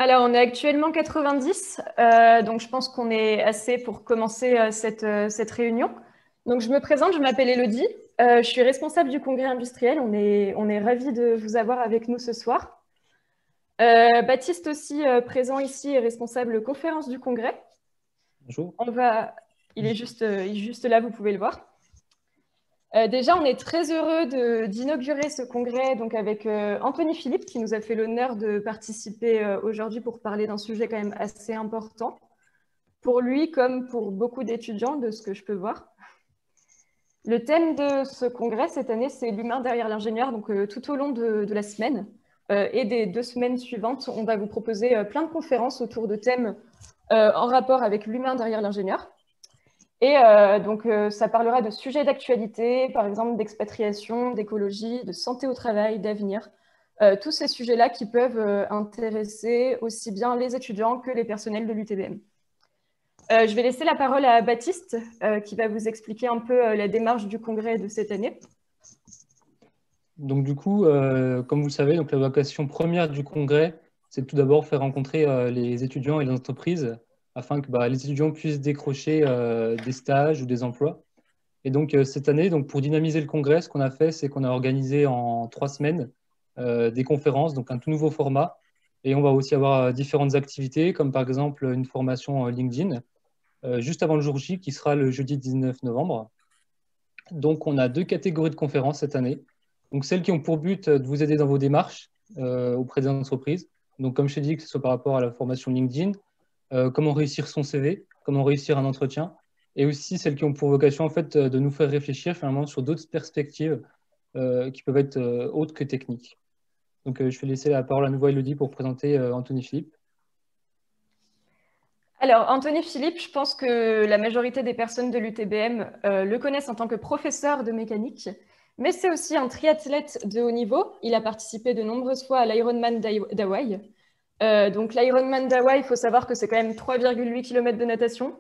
Alors, on est actuellement 90, donc je pense qu'on est assez pour commencer cette réunion. Donc, je me présente, je m'appelle Elodie, je suis responsable du congrès industriel. On est ravis de vous avoir avec nous ce soir. Baptiste aussi présent ici est responsable conférence du congrès. Bonjour. Il est juste là, vous pouvez le voir. Déjà, on est très heureux d'inaugurer ce congrès donc avec Anthony Philippe qui nous a fait l'honneur de participer aujourd'hui pour parler d'un sujet quand même assez important pour lui comme pour beaucoup d'étudiants de ce que je peux voir. Le thème de ce congrès cette année, c'est l'humain derrière l'ingénieur. Donc tout au long de la semaine et des 2 semaines suivantes, on va vous proposer plein de conférences autour de thèmes en rapport avec l'humain derrière l'ingénieur. Et donc, ça parlera de sujets d'actualité, par exemple d'expatriation, d'écologie, de santé au travail, d'avenir. Tous ces sujets-là qui peuvent intéresser aussi bien les étudiants que les personnels de l'UTBM. Je vais laisser la parole à Baptiste, qui va vous expliquer un peu la démarche du congrès de cette année. Donc du coup, comme vous le savez, donc la vocation première du congrès, c'est tout d'abord faire rencontrer les étudiants et les entreprises afin que les étudiants puissent décrocher des stages ou des emplois. Et donc cette année, donc pour dynamiser le congrès, ce qu'on a fait, c'est qu'on a organisé en 3 semaines des conférences, donc un tout nouveau format. Et on va aussi avoir différentes activités, comme par exemple une formation LinkedIn, juste avant le jour J, qui sera le jeudi 19 novembre. Donc, on a 2 catégories de conférences cette année. Donc, celles qui ont pour but de vous aider dans vos démarches auprès des entreprises. Donc, comme je t'ai dit, que ce soit par rapport à la formation LinkedIn, comment réussir son CV, comment réussir un entretien, et aussi celles qui ont pour vocation en fait de nous faire réfléchir finalement sur d'autres perspectives qui peuvent être autres que techniques. Donc, je vais laisser la parole à nouveau à Elodie pour présenter Anthony Philippe. Alors, Anthony Philippe, je pense que la majorité des personnes de l'UTBM le connaissent en tant que professeur de mécanique, mais c'est aussi un triathlète de haut niveau. Il a participé de nombreuses fois à l'Ironman d'Hawaï. Donc, l'Ironman d'Hawaï, il faut savoir que c'est quand même 3,8 km de natation,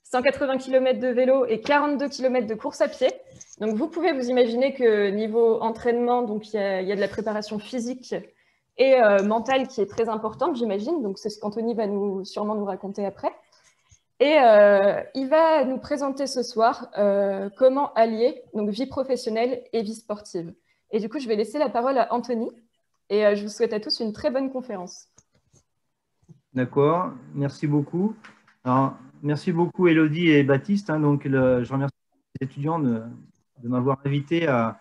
180 km de vélo et 42 km de course à pied. Donc, vous pouvez vous imaginer que niveau entraînement, donc il y a de la préparation physique et mentale qui est très importante, j'imagine. Donc, c'est ce qu'Anthony va sûrement nous raconter après. Et il va nous présenter ce soir comment allier donc, vie professionnelle et vie sportive. Et du coup, je vais laisser la parole à Anthony. Et je vous souhaite à tous une très bonne conférence. D'accord, merci beaucoup. Alors, merci beaucoup Elodie et Baptiste. Je remercie les étudiants de m'avoir invité à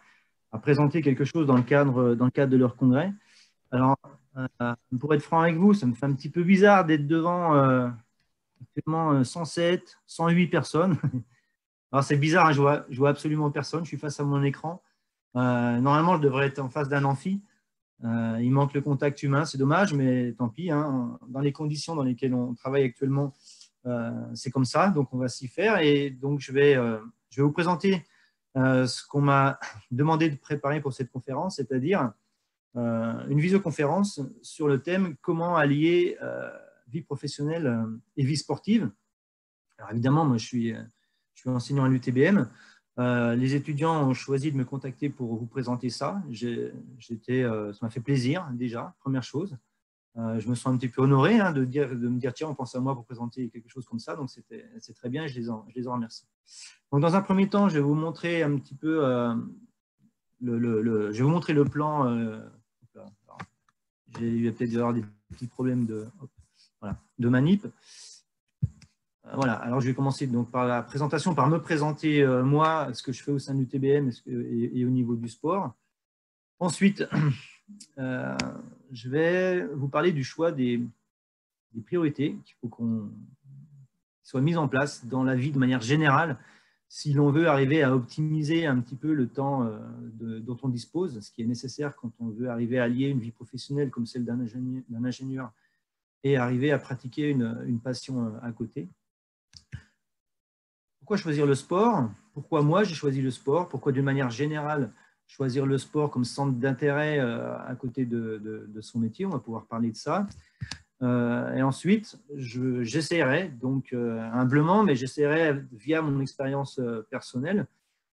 présenter quelque chose dans le cadre de leur congrès. Alors, pour être franc avec vous, ça me fait un petit peu bizarre d'être devant actuellement 107, 108 personnes. Alors, c'est bizarre, hein, je vois absolument personne. Je suis face à mon écran. Normalement, je devrais être en face d'un amphi. Il manque le contact humain, c'est dommage, mais tant pis. Hein, dans les conditions dans lesquelles on travaille actuellement, c'est comme ça, donc on va s'y faire. Et donc, je vais vous présenter ce qu'on m'a demandé de préparer pour cette conférence, c'est-à-dire une visioconférence sur le thème « Comment allier vie professionnelle et vie sportive ». Alors évidemment, moi, je suis enseignant à l'UTBM. Les étudiants ont choisi de me contacter pour vous présenter ça. Ça m'a fait plaisir déjà, première chose. Je me sens un petit peu honoré de me dire tiens, on pense à moi pour présenter quelque chose comme ça. Donc c'est très bien, je les en remercie. Donc dans un premier temps, je vais vous montrer un petit peu je vais vous montrer le plan. Il va peut-être y avoir des petits problèmes de manip. Voilà, alors je vais commencer donc par la présentation, par me présenter moi, ce que je fais au sein de l'UTBM et au niveau du sport. Ensuite, je vais vous parler du choix des priorités qu'il faut qu'on soit mises en place dans la vie de manière générale si l'on veut arriver à optimiser un petit peu le temps dont on dispose, ce qui est nécessaire quand on veut arriver à allier une vie professionnelle comme celle d'un ingénieur et arriver à pratiquer une passion à côté. Pourquoi choisir le sport? Pourquoi moi j'ai choisi le sport? Pourquoi d'une manière générale choisir le sport comme centre d'intérêt à côté de son métier? On va pouvoir parler de ça. Et ensuite, j'essaierai, donc humblement, mais j'essaierai via mon expérience personnelle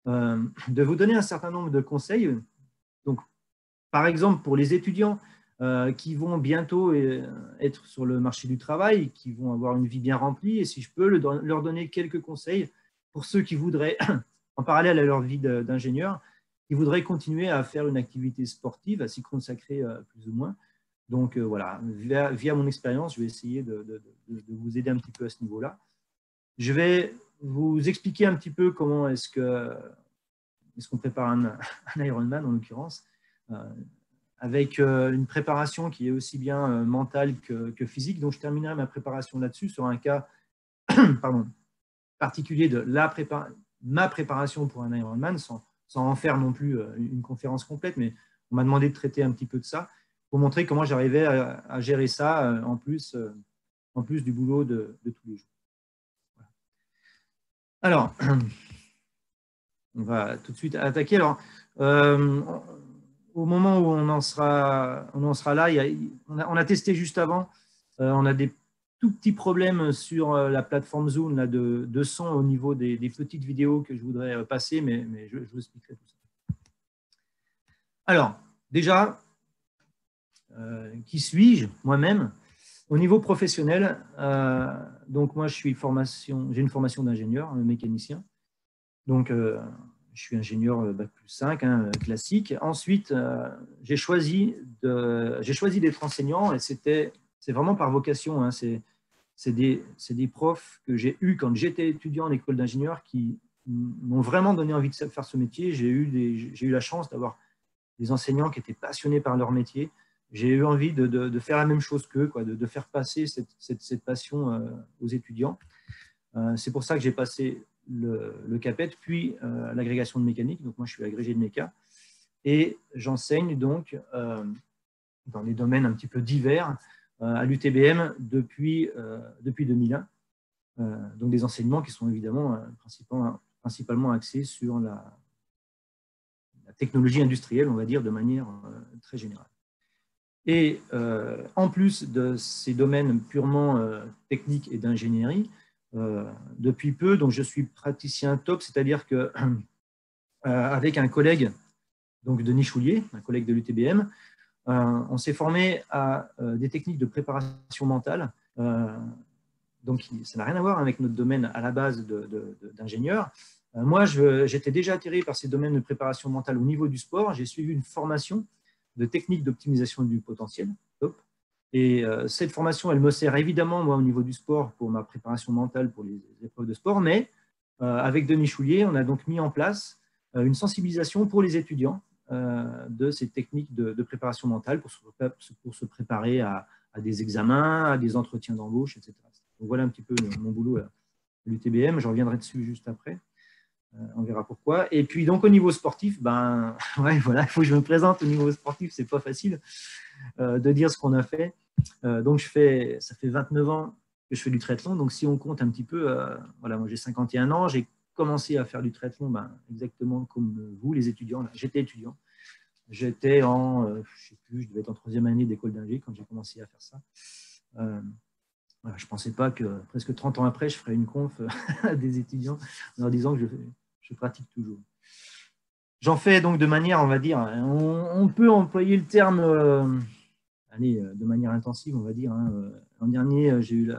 de vous donner un certain nombre de conseils. Donc, par exemple, pour les étudiants qui vont bientôt être sur le marché du travail, qui vont avoir une vie bien remplie. Et si je peux leur donner quelques conseils pour ceux qui voudraient, en parallèle à leur vie d'ingénieur, qui voudraient continuer à faire une activité sportive, à s'y consacrer plus ou moins. Donc voilà, via mon expérience, je vais essayer de vous aider un petit peu à ce niveau-là. Je vais vous expliquer un petit peu comment est-ce qu'on prépare un Ironman, en l'occurrence, avec une préparation qui est aussi bien mentale que physique. Donc, je terminerai ma préparation là-dessus sur un cas pardon, particulier de ma préparation pour un Ironman, sans en faire non plus une conférence complète, mais on m'a demandé de traiter un petit peu de ça pour montrer comment j'arrivais à gérer ça en plus du boulot de tous les jours. Voilà. Alors, on va tout de suite attaquer. Alors, au moment où on en sera là, on a testé juste avant, on a des tout petits problèmes sur la plateforme Zoom là, de son au niveau des petites vidéos que je voudrais passer, mais je vous expliquerai tout ça. Alors, déjà, qui suis-je moi-même? Au niveau professionnel, donc moi j'ai une formation d'ingénieur, mécanicien. Donc, je suis ingénieur Bac+5, classique. Ensuite, j'ai choisi d'être enseignant et c'est vraiment par vocation. C'est des profs que j'ai eus quand j'étais étudiant en école d'ingénieur qui m'ont vraiment donné envie de faire ce métier. J'ai eu la chance d'avoir des enseignants qui étaient passionnés par leur métier. J'ai eu envie de faire la même chose qu'eux, de faire passer cette passion aux étudiants. C'est pour ça que j'ai passé le CAPET, puis l'agrégation de mécanique. Donc, moi, je suis agrégé de méca. Et j'enseigne donc dans des domaines un petit peu divers à l'UTBM depuis 2001. Donc, des enseignements qui sont évidemment principalement axés sur la technologie industrielle, on va dire, de manière très générale. Et en plus de ces domaines purement techniques et d'ingénierie, depuis peu, donc je suis praticien top, c'est-à-dire que avec un collègue donc Denis Choulier, un collègue de l'UTBM, on s'est formé à des techniques de préparation mentale. Donc ça n'a rien à voir avec notre domaine à la base d'ingénieur. Moi, j'étais déjà attiré par ces domaines de préparation mentale au niveau du sport. J'ai suivi une formation de techniques d'optimisation du potentiel, top. Et cette formation, elle me sert évidemment, moi, au niveau du sport, pour ma préparation mentale pour les épreuves de sport, mais avec Denis Choulier, on a donc mis en place une sensibilisation pour les étudiants de ces techniques de préparation mentale pour se préparer à des examens, à des entretiens d'embauche, etc. Donc voilà un petit peu mon boulot à l'UTBM, je reviendrai dessus juste après. On verra pourquoi. Et puis, donc, au niveau sportif, ouais, voilà, il faut que je me présente au niveau sportif, c'est pas facile de dire ce qu'on a fait. Donc, ça fait 29 ans que je fais du triathlon. Donc, si on compte un petit peu, voilà, moi j'ai 51 ans, j'ai commencé à faire du triathlon exactement comme vous, les étudiants. J'étais étudiant. J'étais je sais plus, je devais être en 3e année d'école d'ingé quand j'ai commencé à faire ça. Voilà, je ne pensais pas que presque 30 ans après, je ferais une conf à des étudiants en leur disant que je pratique toujours. J'en fais donc de manière, on va dire, on peut employer le terme de manière intensive, on va dire. L'an dernier, j'ai eu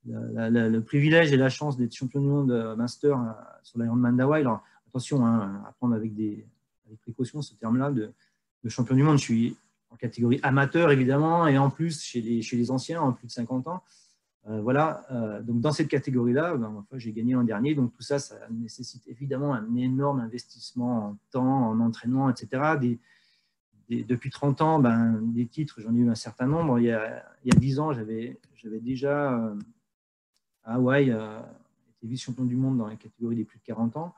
le privilège et la chance d'être champion du monde master sur l'Ironman d'Hawaï. Alors, attention, à prendre avec des précautions ce terme-là de champion du monde. Je suis en catégorie amateur, évidemment, et en plus, chez les anciens, en plus de 50 ans. Voilà, donc dans cette catégorie-là, j'ai gagné l'an dernier. Donc tout ça, ça nécessite évidemment un énorme investissement en temps, en entraînement, etc. Depuis 30 ans, des titres, j'en ai eu un certain nombre. Il y a 10 ans, j'avais déjà à Hawaï été vice-champion du monde dans la catégorie des plus de 40 ans.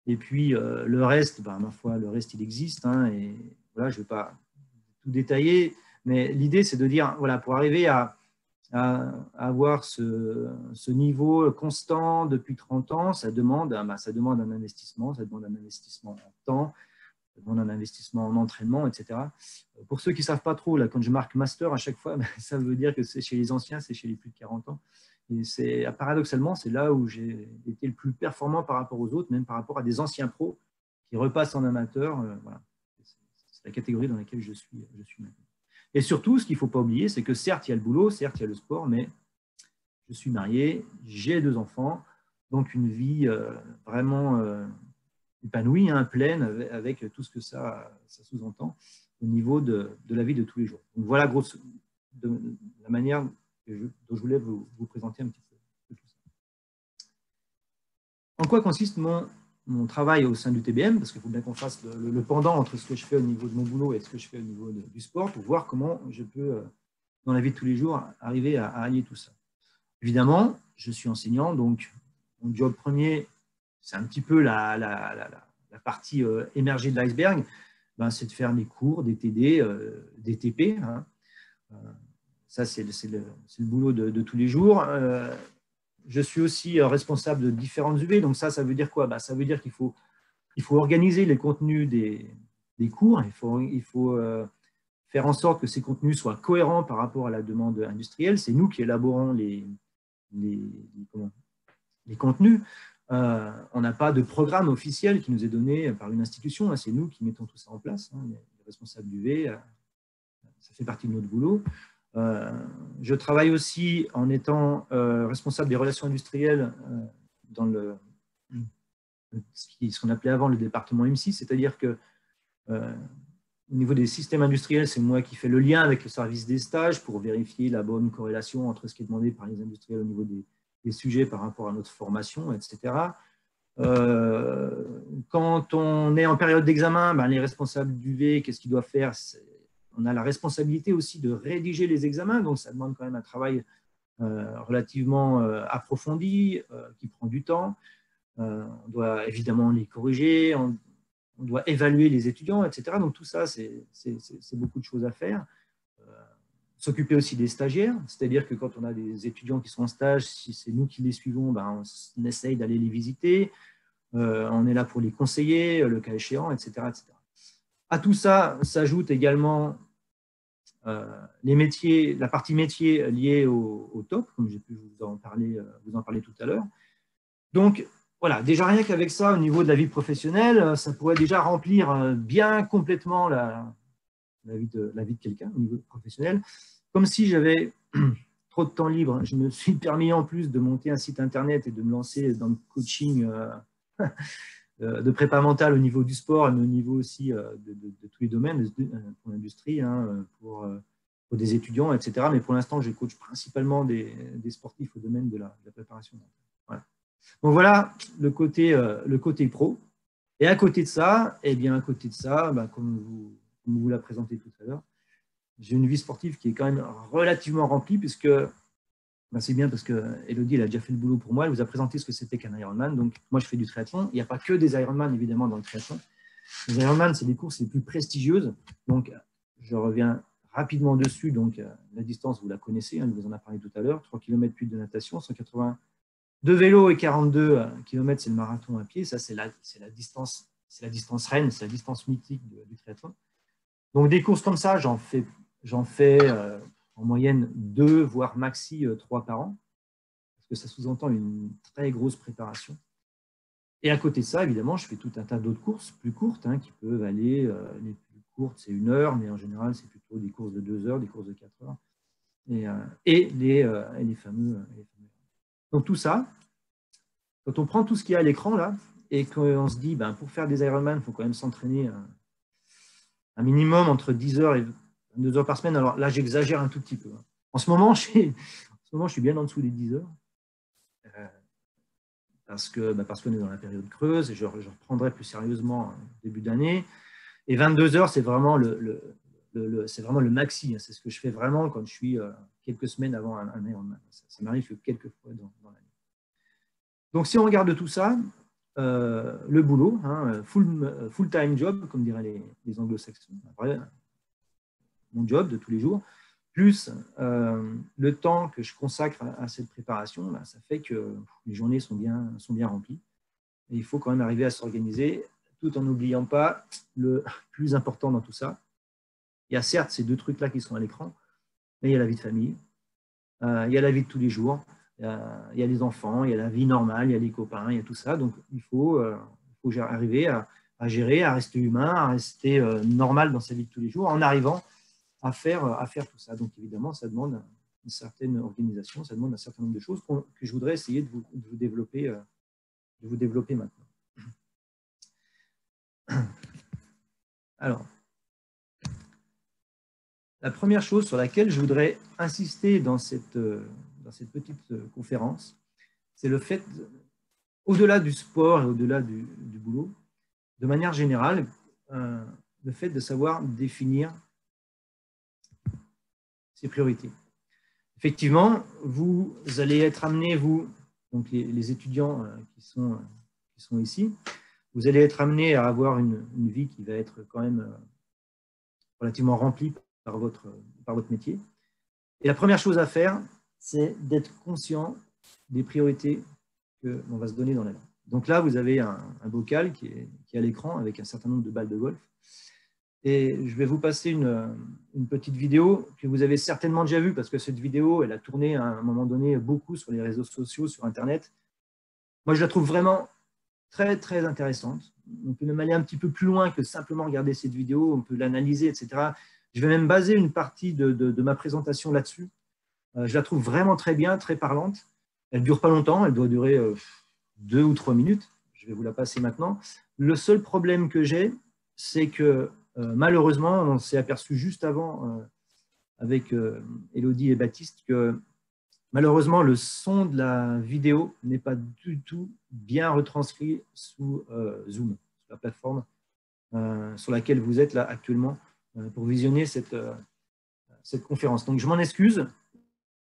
Et puis le reste, ma foi, le reste, il existe. Et voilà, je ne vais pas tout détailler, mais l'idée, c'est de dire, voilà, pour arriver à avoir ce niveau constant depuis 30 ans, ça demande un investissement, ça demande un investissement en temps, ça demande un investissement en entraînement, etc. Pour ceux qui ne savent pas trop, là, quand je marque master à chaque fois, ça veut dire que c'est chez les anciens, c'est chez les plus de 40 ans. Et paradoxalement, c'est là où j'ai été le plus performant par rapport aux autres, même par rapport à des anciens pros qui repassent en amateur. Voilà. C'est la catégorie dans laquelle je suis maintenant. Et surtout, ce qu'il ne faut pas oublier, c'est que certes, il y a le boulot, certes, il y a le sport, mais je suis marié, j'ai 2 enfants, donc une vie vraiment épanouie, hein, pleine, avec tout ce que ça sous-entend au niveau de la vie de tous les jours. Donc voilà, la manière dont je voulais vous présenter un petit peu tout ça. En quoi consiste mon travail au sein du TBM, parce qu'il faut bien qu'on fasse le pendant entre ce que je fais au niveau de mon boulot et ce que je fais au niveau du sport, pour voir comment je peux, dans la vie de tous les jours, arriver à allier tout ça. Évidemment, je suis enseignant, donc mon job premier, c'est un petit peu la partie émergée de l'iceberg, ben, c'est de faire mes cours, des TD, des TP. Hein. Ça, c'est le boulot de tous les jours. Je suis aussi responsable de différentes UV, donc ça veut dire quoi? Ben, ça veut dire qu'il faut organiser les contenus des cours, il faut faire en sorte que ces contenus soient cohérents par rapport à la demande industrielle. C'est nous qui élaborons les contenus. On n'a pas de programme officiel qui nous est donné par une institution. C'est nous qui mettons tout ça en place. Les responsables d'UV, ça fait partie de notre boulot. Je travaille aussi en étant responsable des relations industrielles dans ce qu'on appelait avant le département M6, c'est-à-dire que au niveau des systèmes industriels, c'est moi qui fais le lien avec le service des stages pour vérifier la bonne corrélation entre ce qui est demandé par les industriels au niveau des sujets par rapport à notre formation, etc. Quand on est en période d'examen, ben, les responsables d'UV, qu'est-ce qu'ils doivent faire? On a la responsabilité aussi de rédiger les examens, donc ça demande quand même un travail relativement approfondi, qui prend du temps. On doit évidemment les corriger, on doit évaluer les étudiants, etc. Donc tout ça, c'est beaucoup de choses à faire. S'occuper aussi des stagiaires, c'est-à-dire que quand on a des étudiants qui sont en stage, si c'est nous qui les suivons, ben, on essaye d'aller les visiter, on est là pour les conseiller, le cas échéant, etc. etc. À tout ça s'ajoute également les métiers, la partie métier liée au top, comme j'ai pu vous en parler tout à l'heure. Donc, voilà, déjà rien qu'avec ça, au niveau de la vie professionnelle, ça pourrait déjà remplir bien complètement la vie de quelqu'un au niveau professionnel. Comme si j'avais trop de temps libre, je me suis permis en plus de monter un site internet et de me lancer dans le coaching de prépa mentale au niveau du sport et au niveau aussi de tous les domaines, pour l'industrie, hein, pour des étudiants, etc. Mais pour l'instant, je coach principalement des sportifs au domaine de la préparation mentale. Voilà. Donc voilà le côté pro. Et à côté de ça, ben, comme vous l'a présenté tout à l'heure, j'ai une vie sportive qui est quand même relativement remplie, puisque ben, c'est bien parce que Elodie, elle a déjà fait le boulot pour moi, elle vous a présenté ce que c'était qu'un Ironman. Donc moi, je fais du triathlon. Il n'y a pas que des Ironman, évidemment, dans le triathlon. Les Ironman, c'est les courses les plus prestigieuses. Donc, je reviens rapidement dessus. Donc, la distance, vous la connaissez, hein, je vous en ai parlé tout à l'heure, 3 km plus de natation, 180 de vélo et 42 km, c'est le marathon à pied. Ça, c'est la distance reine, c'est la distance mythique du triathlon. Donc, des courses comme ça, j'en fais en moyenne 2, voire maxi 3 par an, parce que ça sous-entend une très grosse préparation. Et à côté de ça, évidemment, je fais tout un tas d'autres courses plus courtes, hein, qui peuvent aller, les plus courtes, c'est 1 heure, mais en général, c'est plutôt des courses de 2 heures, des courses de 4 heures, et les fameux. Donc tout ça, quand on prend tout ce qu'il y a à l'écran, là, et qu'on se dit, ben, pour faire des Ironman, il faut quand même s'entraîner un minimum entre 10 heures et 22 heures par semaine. Alors là, j'exagère un tout petit peu. En ce moment, je suis bien en dessous des 10 heures. Parce qu'on est dans la période creuse, et je reprendrai plus sérieusement début d'année. Et 22 heures, c'est vraiment le maxi. C'est ce que je fais vraiment quand je suis quelques semaines avant un Ironman. Ça m'arrive que quelques fois dans l'année. Donc, si on regarde tout ça, le boulot, hein, full-time job, comme diraient les anglo-saxons, mon job de tous les jours, plus le temps que je consacre à cette préparation, là, ça fait que les journées sont bien remplies. Et il faut quand même arriver à s'organiser, tout en n'oubliant pas le plus important dans tout ça. Il y a certes ces 2 trucs-là qui sont à l'écran, mais il y a la vie de famille, il y a la vie de tous les jours, il y a les enfants, il y a la vie normale, il y a les copains, il y a tout ça. Donc, il faut arriver à gérer, à rester humain, à rester normal dans sa vie de tous les jours, en arrivant à faire tout ça. Donc, évidemment, ça demande une certaine organisation, ça demande un certain nombre de choses que je voudrais essayer de vous développer maintenant. Alors, la première chose sur laquelle je voudrais insister dans cette petite conférence, c'est le fait, au-delà du sport et au-delà du boulot, de manière générale, le fait de savoir définir ses priorités. Effectivement, vous allez être amenés, vous, donc les étudiants qui sont ici, vous allez être amenés à avoir une vie qui va être quand même relativement remplie par votre métier. Et la première chose à faire, c'est d'être conscient des priorités qu'on va se donner dans la vie. Donc là, vous avez un bocal qui est à l'écran avec un certain nombre de balles de golf. Et je vais vous passer une petite vidéo que vous avez certainement déjà vue, parce que cette vidéo, elle a tourné à un moment donné beaucoup sur les réseaux sociaux, sur Internet. Moi, je la trouve vraiment très, très intéressante. On peut même aller un petit peu plus loin que simplement regarder cette vidéo, on peut l'analyser, etc. Je vais même baser une partie de ma présentation là-dessus. Je la trouve vraiment très bien, très parlante. Elle ne dure pas longtemps, elle doit durer 2 ou 3 minutes. Je vais vous la passer maintenant. Le seul problème que j'ai, c'est que malheureusement, on s'est aperçu juste avant avec Élodie et Baptiste que malheureusement, le son de la vidéo n'est pas du tout bien retranscrit sous Zoom, sur la plateforme sur laquelle vous êtes là actuellement pour visionner cette conférence. Donc, je m'en excuse.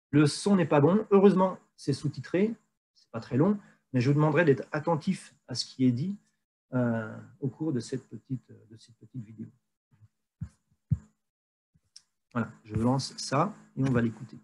Le son n'est pas bon. Heureusement, c'est sous-titré. Ce n'est pas très long, mais je vous demanderai d'être attentif à ce qui est dit au cours de cette petite vidéo. Voilà, je lance ça et on va l'écouter.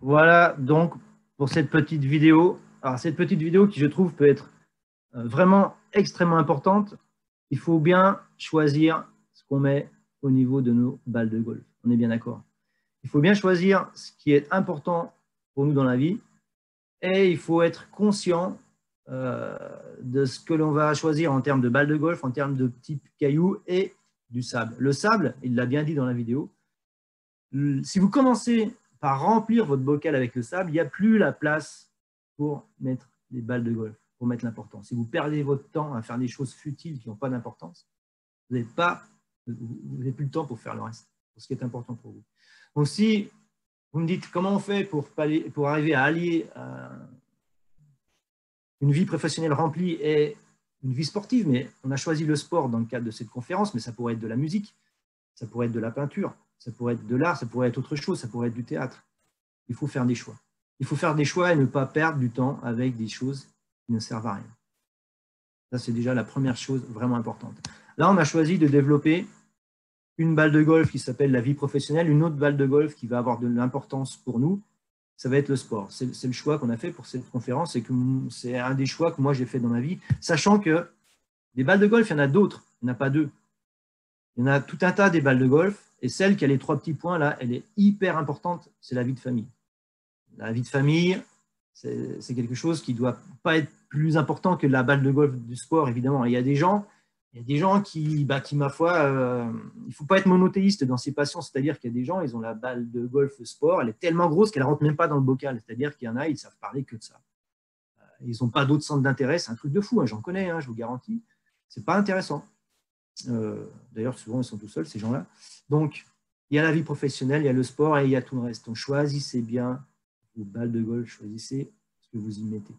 Voilà donc pour cette petite vidéo. alors cette petite vidéo qui, je trouve, peut être vraiment extrêmement importante. Il faut bien choisir ce qu'on met au niveau de nos balles de golf. On est bien d'accord. Il faut bien choisir ce qui est important pour nous dans la vie et il faut être conscient de ce que l'on va choisir en termes de balles de golf, en termes de type cailloux et du sable. Le sable, il l'a bien dit dans la vidéo, si vous commencez par remplir votre bocal avec le sable, il n'y a plus la place pour mettre les balles de golf, pour mettre l'importance. Si vous perdez votre temps à faire des choses futiles qui n'ont pas d'importance, vous n'avez plus le temps pour faire le reste, pour ce qui est important pour vous. Donc si vous me dites comment on fait pour arriver à allier une vie professionnelle remplie et une vie sportive, mais on a choisi le sport dans le cadre de cette conférence, mais ça pourrait être de la musique, ça pourrait être de la peinture, ça pourrait être de l'art, ça pourrait être autre chose, ça pourrait être du théâtre. Il faut faire des choix. Il faut faire des choix et ne pas perdre du temps avec des choses qui ne servent à rien. Ça, c'est déjà la première chose vraiment importante. Là, on a choisi de développer une balle de golf qui s'appelle la vie professionnelle, une autre balle de golf qui va avoir de l'importance pour nous, ça va être le sport. C'est le choix qu'on a fait pour cette conférence et c'est un des choix que moi j'ai fait dans ma vie, sachant que des balles de golf, il y en a d'autres, il n'y en a pas deux. Il y en a tout un tas des balles de golf et celle qui a les 3 petits points là, elle est hyper importante, c'est la vie de famille. La vie de famille, c'est quelque chose qui ne doit pas être plus important que la balle de golf du sport, évidemment. Il y a des gens qui ma foi, il ne faut pas être monothéiste dans ses passions, c'est-à-dire qu'il y a des gens, ils ont la balle de golf sport, elle est tellement grosse qu'elle ne rentre même pas dans le bocal, c'est-à-dire qu'il y en a, ils savent parler que de ça. Ils n'ont pas d'autres centres d'intérêt, c'est un truc de fou, hein, j'en connais, hein, je vous garantis. Ce n'est pas intéressant. D'ailleurs, souvent, ils sont tout seuls, ces gens-là. Donc, il y a la vie professionnelle, il y a le sport et il y a tout le reste. Donc, choisissez bien vos balles de golf, choisissez ce que vous y mettez.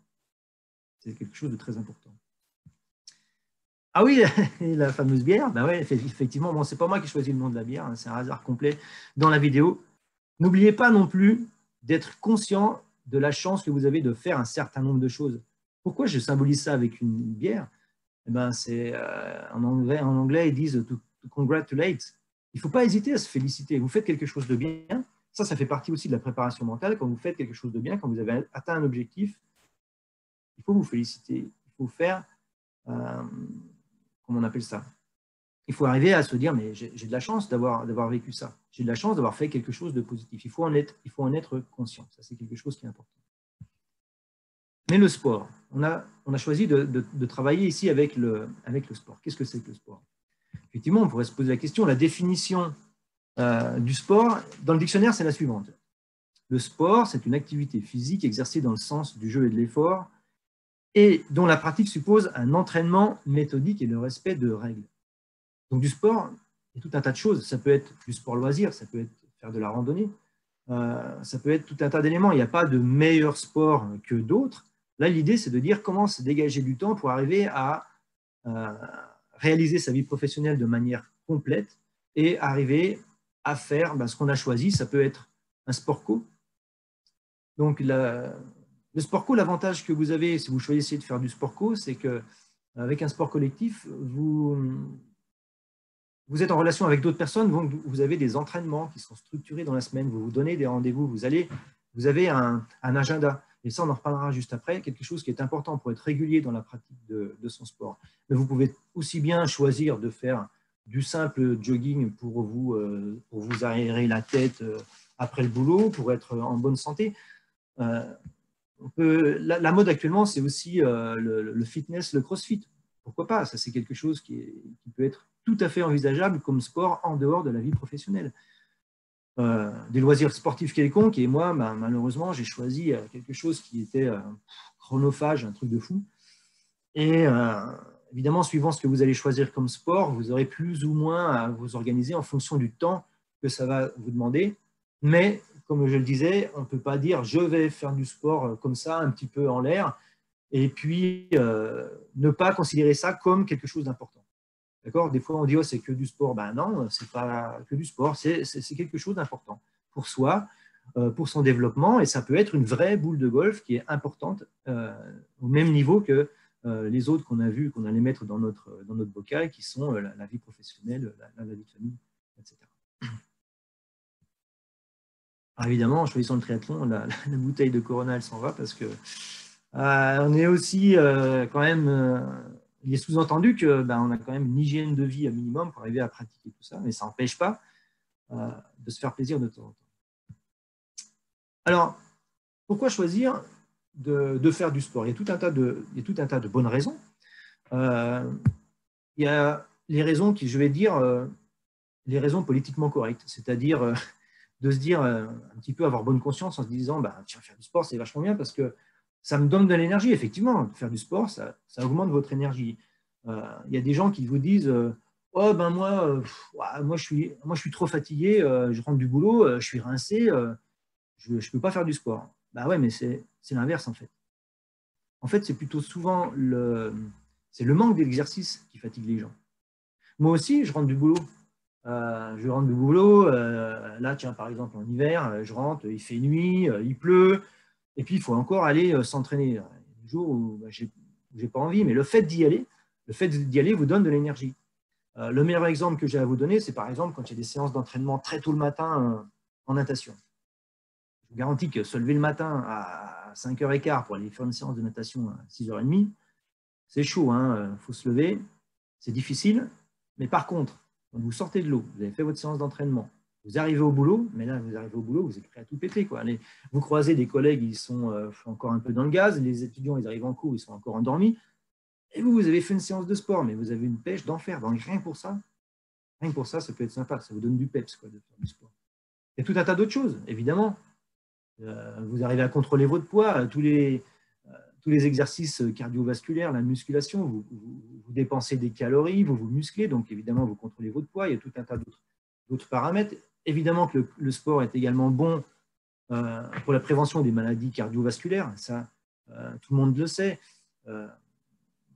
C'est quelque chose de très important. Ah oui, la fameuse bière, ben ouais, effectivement, bon, ce n'est pas moi qui choisis le nom de la bière, hein, c'est un hasard complet dans la vidéo. N'oubliez pas non plus d'être conscient de la chance que vous avez de faire un certain nombre de choses. Pourquoi je symbolise ça avec une bière? Eh ben, en anglais, ils disent to congratulate. Il ne faut pas hésiter à se féliciter. Vous faites quelque chose de bien, ça fait partie aussi de la préparation mentale. Quand vous faites quelque chose de bien, quand vous avez atteint un objectif, il faut vous féliciter. Il faut faire... comment on appelle ça? Il faut arriver à se dire, mais j'ai de la chance d'avoir vécu ça. J'ai de la chance d'avoir fait quelque chose de positif. Il faut en être conscient. Ça, c'est quelque chose qui est important. Mais le sport, on a choisi de travailler ici avec le sport. Qu'est-ce que c'est que le sport? Effectivement, on pourrait se poser la question, la définition du sport, dans le dictionnaire, c'est la suivante. Le sport, c'est une activité physique exercée dans le sens du jeu et de l'effort, et dont la pratique suppose un entraînement méthodique et le respect de règles. Donc du sport, il y a tout un tas de choses. Ça peut être du sport loisir, ça peut être faire de la randonnée, ça peut être tout un tas d'éléments. Il n'y a pas de meilleur sport que d'autres. Là, l'idée, c'est de dire comment se dégager du temps pour arriver à réaliser sa vie professionnelle de manière complète et arriver à faire ce qu'on a choisi. Ça peut être un sport co. Donc, le sport co, l'avantage que vous avez si vous choisissez de faire du sport co, c'est qu'avec un sport collectif, vous êtes en relation avec d'autres personnes, donc vous avez des entraînements qui sont structurés dans la semaine, vous vous donnez des rendez-vous, vous avez un agenda. Et ça, on en reparlera juste après, quelque chose qui est important pour être régulier dans la pratique de son sport. Mais vous pouvez aussi bien choisir de faire du simple jogging pour vous aérer la tête après le boulot, pour être en bonne santé. La mode actuellement, c'est aussi le fitness, le crossfit. Pourquoi pas? Ça, c'est quelque chose qui peut être tout à fait envisageable comme sport en dehors de la vie professionnelle. Des loisirs sportifs quelconques, et moi, malheureusement, j'ai choisi quelque chose qui était chronophage, un truc de fou. Et évidemment, suivant ce que vous allez choisir comme sport, vous aurez plus ou moins à vous organiser en fonction du temps que ça va vous demander. Mais, comme je le disais, on ne peut pas dire « je vais faire du sport comme ça, un petit peu en l'air », et puis ne pas considérer ça comme quelque chose d'important. D'accord? Des fois, on dit oh, c'est que du sport. Ben non, c'est pas que du sport, c'est quelque chose d'important pour soi, pour son développement, et ça peut être une vraie boule de golf qui est importante au même niveau que les autres qu'on a vus, qu'on allait mettre dans notre bocal, qui sont la vie professionnelle, la vie de famille, etc. Alors évidemment, en choisissant le triathlon, la bouteille de Corona, elle s'en va parce que On est aussi quand même, il est sous-entendu que on a quand même une hygiène de vie minimum pour arriver à pratiquer tout ça, mais ça n'empêche pas de se faire plaisir de temps en temps. Alors, pourquoi choisir de faire du sport? Il y a tout un tas de bonnes raisons. Il y a les raisons qui, je vais dire, les raisons politiquement correctes, c'est-à-dire de se dire un petit peu avoir bonne conscience en se disant tiens, faire du sport, c'est vachement bien parce que ça me donne de l'énergie. Effectivement, faire du sport, ça augmente votre énergie. Il y a des gens qui vous disent oh, moi, je suis trop fatigué, je rentre du boulot, je suis rincé, je ne peux pas faire du sport. Ouais, mais c'est l'inverse en fait. En fait, c'est plutôt souvent le manque d'exercice qui fatigue les gens. Moi aussi, je rentre du boulot. Là, tiens, par exemple, en hiver, je rentre, il fait nuit, il pleut, et puis il faut encore aller s'entraîner. Des jours où j'ai pas envie, mais le fait d'y aller vous donne de l'énergie. Le meilleur exemple que j'ai à vous donner, c'est par exemple quand il y a des séances d'entraînement très tôt le matin en natation. Je vous garantis que se lever le matin à 5h15 pour aller faire une séance de natation à 6h30, c'est chaud, hein, faut se lever, c'est difficile, mais par contre, quand vous sortez de l'eau, vous avez fait votre séance d'entraînement, vous arrivez au boulot, mais là, vous arrivez au boulot, vous êtes prêt à tout péter, quoi. Vous croisez des collègues, ils sont encore un peu dans le gaz, les étudiants, ils arrivent en cours, ils sont encore endormis, et vous avez fait une séance de sport, mais vous avez une pêche d'enfer. Donc rien que pour ça, ça peut être sympa, ça vous donne du peps, quoi, de faire du sport. Il y a tout un tas d'autres choses, évidemment. Vous arrivez à contrôler votre poids, tous les exercices cardiovasculaires, la musculation, vous dépensez des calories, vous musclez, donc évidemment, vous contrôlez votre poids. Il y a tout un tas d'autres paramètres. Évidemment que le sport est également bon pour la prévention des maladies cardiovasculaires. Ça, tout le monde le sait.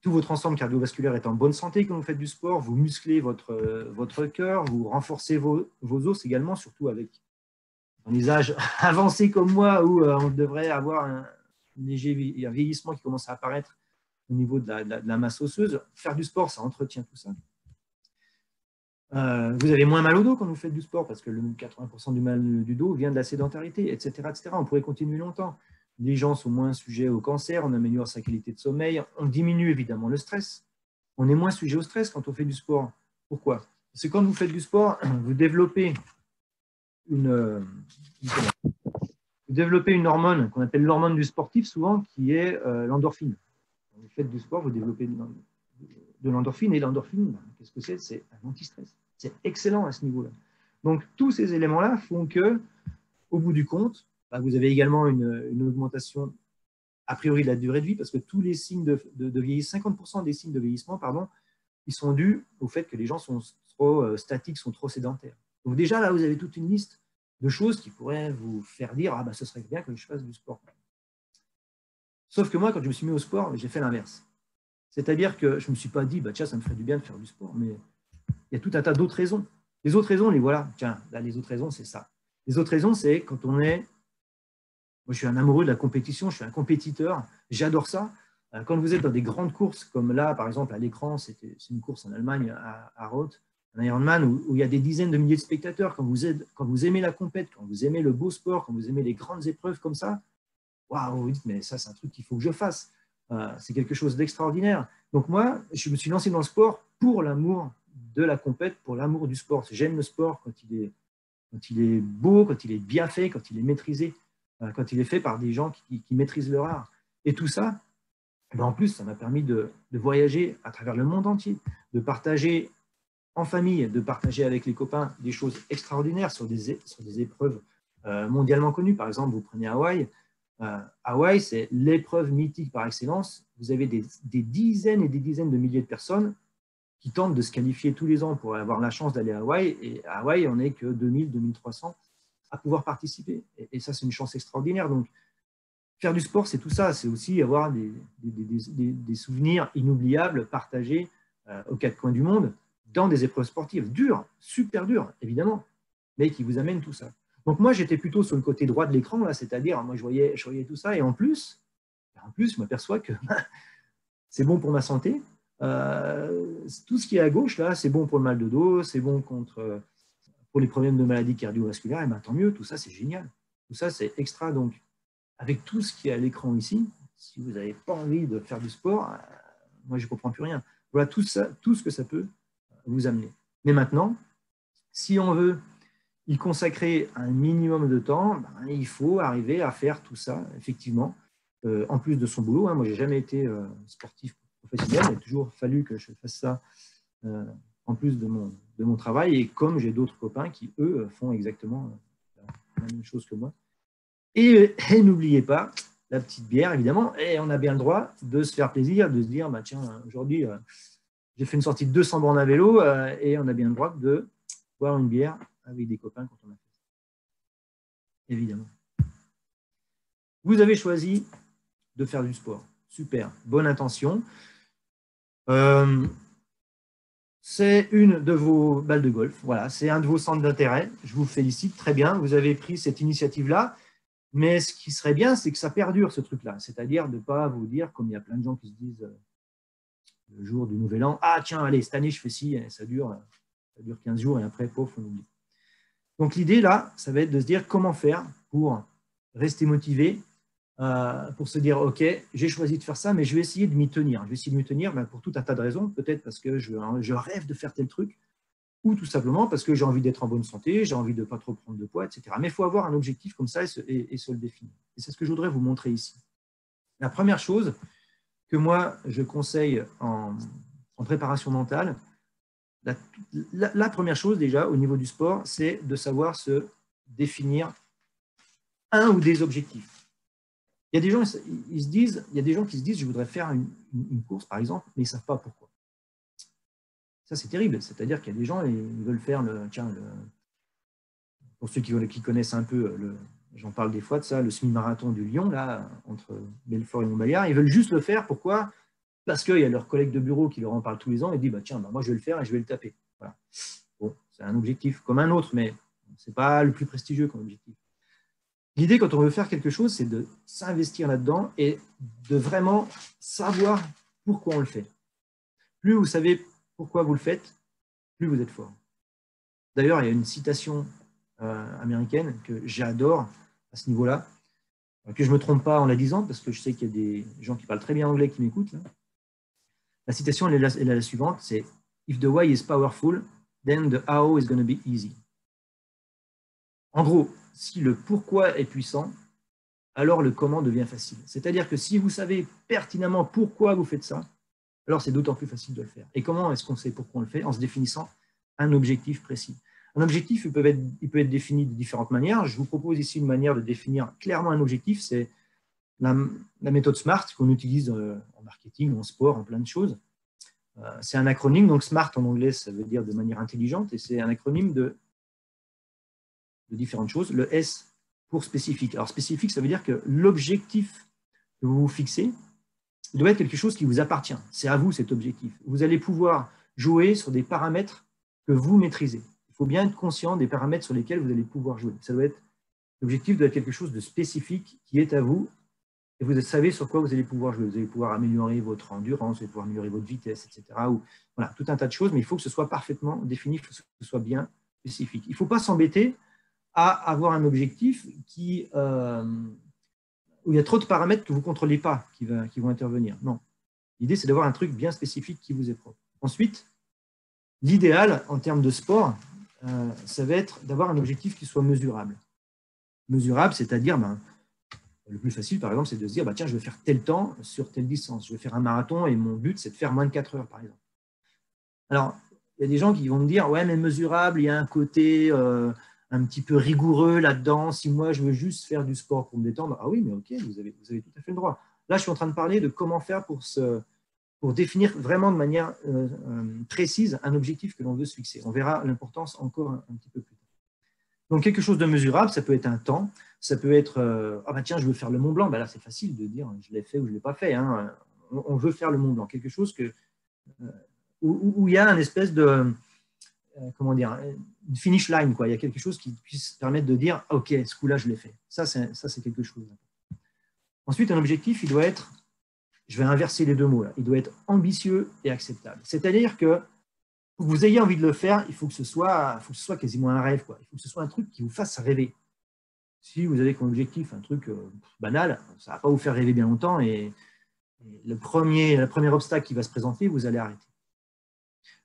Tout votre ensemble cardiovasculaire est en bonne santé quand vous faites du sport. Vous musclez votre cœur, vous renforcez vos os également, surtout avec les âges avancés comme moi, où on devrait avoir un léger vieillissement qui commence à apparaître au niveau de la masse osseuse. Faire du sport, ça entretient tout ça. Vous avez moins mal au dos quand vous faites du sport, parce que le 80% du mal du dos vient de la sédentarité, etc., etc. On pourrait continuer longtemps. Les gens sont moins sujets au cancer, on améliore sa qualité de sommeil, on diminue évidemment le stress. On est moins sujet au stress quand on fait du sport. Pourquoi? Parce que quand vous faites du sport, vous développez une hormone qu'on appelle l'hormone du sportif, souvent, qui est l'endorphine. Quand vous faites du sport, vous développez de l'endorphine, et l'endorphine, qu'est-ce que c'est? C'est un anti-stress. C'est excellent à ce niveau-là. Donc, tous ces éléments-là font que, au bout du compte, vous avez également une augmentation a priori de la durée de vie, parce que tous les signes de vieillissement, 50% des signes de vieillissement, ils sont dus au fait que les gens sont trop statiques, sont trop sédentaires. Donc déjà, là, vous avez toute une liste de choses qui pourraient vous faire dire « Ah, ce serait bien que je fasse du sport ». Sauf que moi, quand je me suis mis au sport, j'ai fait l'inverse. C'est-à-dire que je ne me suis pas dit « Tiens, ça me ferait du bien de faire du sport », mais il y a tout un tas d'autres raisons. Les autres raisons, les voilà. Tiens, là, les autres raisons, c'est ça. Les autres raisons, c'est quand on est… Moi, je suis un amoureux de la compétition, je suis un compétiteur, j'adore ça. Quand vous êtes dans des grandes courses, comme là, par exemple, à l'écran, c'est une course en Allemagne, à Roth, un Ironman, où il y a des dizaines de milliers de spectateurs, quand vous aimez la compète, quand vous aimez le beau sport, quand vous aimez les grandes épreuves comme ça, waouh, vous dites, mais ça, c'est un truc qu'il faut que je fasse. C'est quelque chose d'extraordinaire. Donc moi, je me suis lancé dans le sport pour l'amour de la compète, pour l'amour du sport. J'aime le sport quand il est beau, quand il est bien fait, quand il est maîtrisé, quand il est fait par des gens qui maîtrisent leur art. Et tout ça, en plus, ça m'a permis de voyager à travers le monde entier, de partager en famille, de partager avec les copains des choses extraordinaires sur des épreuves mondialement connues. Par exemple, vous prenez Hawaï. Hawaï, c'est l'épreuve mythique par excellence. Vous avez des dizaines et des dizaines de milliers de personnes qui tentent de se qualifier tous les ans pour avoir la chance d'aller à Hawaï. Et à Hawaï, on n'est que 2000, 2300 à pouvoir participer. Et ça, c'est une chance extraordinaire. Donc, faire du sport, c'est tout ça. C'est aussi avoir des souvenirs inoubliables partagés aux quatre coins du monde dans des épreuves sportives dures, super dures, évidemment, mais qui vous amènent tout ça. Donc, moi, j'étais plutôt sur le côté droit de l'écran, là, c'est-à-dire, moi, je voyais tout ça. Et en plus, je m'aperçois que c'est bon pour ma santé. Tout ce qui est à gauche, là, c'est bon pour le mal de dos, c'est bon pour les problèmes de maladies cardiovasculaires, et bien tant mieux, tout ça c'est génial, tout ça c'est extra. Donc avec tout ce qui est à l'écran ici, si vous n'avez pas envie de faire du sport, moi, je ne comprends plus rien. Voilà tout ce que ça peut vous amener. Mais maintenant, si on veut y consacrer un minimum de temps, ben, il faut arriver à faire tout ça, effectivement, en plus de son boulot. Moi, je n'ai jamais été sportif professionnel, il a toujours fallu que je fasse ça en plus de mon travail, et comme j'ai d'autres copains qui, eux, font exactement la même chose que moi. Et n'oubliez pas, la petite bière, évidemment, et on a bien le droit de se faire plaisir, de se dire, bah, tiens, aujourd'hui, j'ai fait une sortie de 200 bornes à vélo, et on a bien le droit de boire une bière avec des copains quand on a fait ça. Évidemment. Vous avez choisi de faire du sport. Super, bonne intention. C'est une de vos balles de golf. Voilà, c'est un de vos centres d'intérêt. Je vous félicite, très bien. Vous avez pris cette initiative-là. Mais ce qui serait bien, c'est que ça perdure, ce truc-là. C'est-à-dire de ne pas vous dire, comme il y a plein de gens qui se disent le jour du Nouvel An, ah tiens, allez, cette année, je fais ci, et ça dure 15 jours, et après, pof, on oublie. Donc l'idée, là, ça va être de se dire comment faire pour rester motivé, pour se dire, OK, j'ai choisi de faire ça, mais je vais essayer de m'y tenir. Je vais essayer de m'y tenir pour tout un tas de raisons, peut-être parce que je rêve de faire tel truc, ou tout simplement parce que j'ai envie d'être en bonne santé, j'ai envie de ne pas trop prendre de poids, etc. Mais il faut avoir un objectif comme ça et se le définir. Et c'est ce que je voudrais vous montrer ici. La première chose que moi, je conseille en préparation mentale, la première chose déjà au niveau du sport, c'est de savoir se définir un ou des objectifs. Il y a des gens, il y a des gens qui se disent, je voudrais faire une course, par exemple, mais ils ne savent pas pourquoi. Ça, c'est terrible. C'est-à-dire qu'il y a des gens, ils veulent faire pour ceux qui connaissent un peu, j'en parle des fois de ça, le semi-marathon du Lyon, là, entre Belfort et Montbéliard, ils veulent juste le faire. Pourquoi? Parce qu'il y a leur collègue de bureau qui leur en parle tous les ans et dit, tiens, moi, je vais le faire et je vais le taper. Voilà. Bon, c'est un objectif comme un autre, mais ce n'est pas le plus prestigieux comme objectif. L'idée, quand on veut faire quelque chose, c'est de s'investir là-dedans et de vraiment savoir pourquoi on le fait. Plus vous savez pourquoi vous le faites, plus vous êtes fort. D'ailleurs, il y a une citation américaine que j'adore à ce niveau-là, que je ne me trompe pas en la disant, parce que je sais qu'il y a des gens qui parlent très bien anglais qui m'écoutent. La citation, elle est la suivante, c'est « If the why is powerful, then the how is going to be easy ». En gros, si le pourquoi est puissant, alors le comment devient facile. C'est-à-dire que si vous savez pertinemment pourquoi vous faites ça, alors c'est d'autant plus facile de le faire. Et comment est-ce qu'on sait pourquoi on le fait? En se définissant un objectif précis. Un objectif, il peut être défini de différentes manières. Je vous propose ici une manière de définir clairement un objectif, c'est la méthode SMART qu'on utilise en marketing, en sport, en plein de choses. C'est un acronyme, donc SMART en anglais, ça veut dire de manière intelligente, et c'est un acronyme de différentes choses. Le S pour spécifique. Alors spécifique, ça veut dire que l'objectif que vous vous fixez, il doit être quelque chose qui vous appartient. C'est à vous cet objectif. Vous allez pouvoir jouer sur des paramètres que vous maîtrisez. Il faut bien être conscient des paramètres sur lesquels vous allez pouvoir jouer. L'objectif doit être quelque chose de spécifique qui est à vous et vous savez sur quoi vous allez pouvoir jouer. Vous allez pouvoir améliorer votre endurance, vous allez pouvoir améliorer votre vitesse, etc. Voilà, tout un tas de choses, mais il faut que ce soit parfaitement défini, il faut que ce soit bien spécifique. Il ne faut pas s'embêter à avoir un objectif où il y a trop de paramètres que vous ne contrôlez pas qui vont intervenir. Non. L'idée, c'est d'avoir un truc bien spécifique qui vous est propre. Ensuite, l'idéal en termes de sport, ça va être d'avoir un objectif qui soit mesurable. Mesurable, c'est-à-dire, le plus facile, par exemple, c'est de se dire, tiens, je vais faire tel temps sur telle distance. Je vais faire un marathon et mon but, c'est de faire moins de 4 heures, par exemple. Alors, il y a des gens qui vont me dire, ouais, mais mesurable, il y a un côté un petit peu rigoureux là-dedans. Si moi, je veux juste faire du sport pour me détendre, ah oui, mais ok, vous avez tout à fait le droit. Là, je suis en train de parler de comment faire pour définir vraiment de manière précise un objectif que l'on veut se fixer. On verra l'importance encore un petit peu plus tard. Donc, quelque chose de mesurable, ça peut être un temps, ça peut être tiens, je veux faire le Mont Blanc. Là, c'est facile de dire je l'ai fait ou je ne l'ai pas fait. Hein. On veut faire le Mont Blanc, quelque chose où il y a une espèce de une finish line, quoi. Il y a quelque chose qui puisse permettre de dire ok, ce coup-là, je l'ai fait. Ça, c'est quelque chose. Ensuite, un objectif, il doit être, je vais inverser les deux mots là, il doit être ambitieux et acceptable. C'est-à-dire que pour que vous ayez envie de le faire, il faut que ce soit quasiment un rêve, quoi. Il faut que ce soit un truc qui vous fasse rêver. Si vous avez comme objectif un truc banal, ça ne va pas vous faire rêver bien longtemps et le premier obstacle qui va se présenter, vous allez arrêter.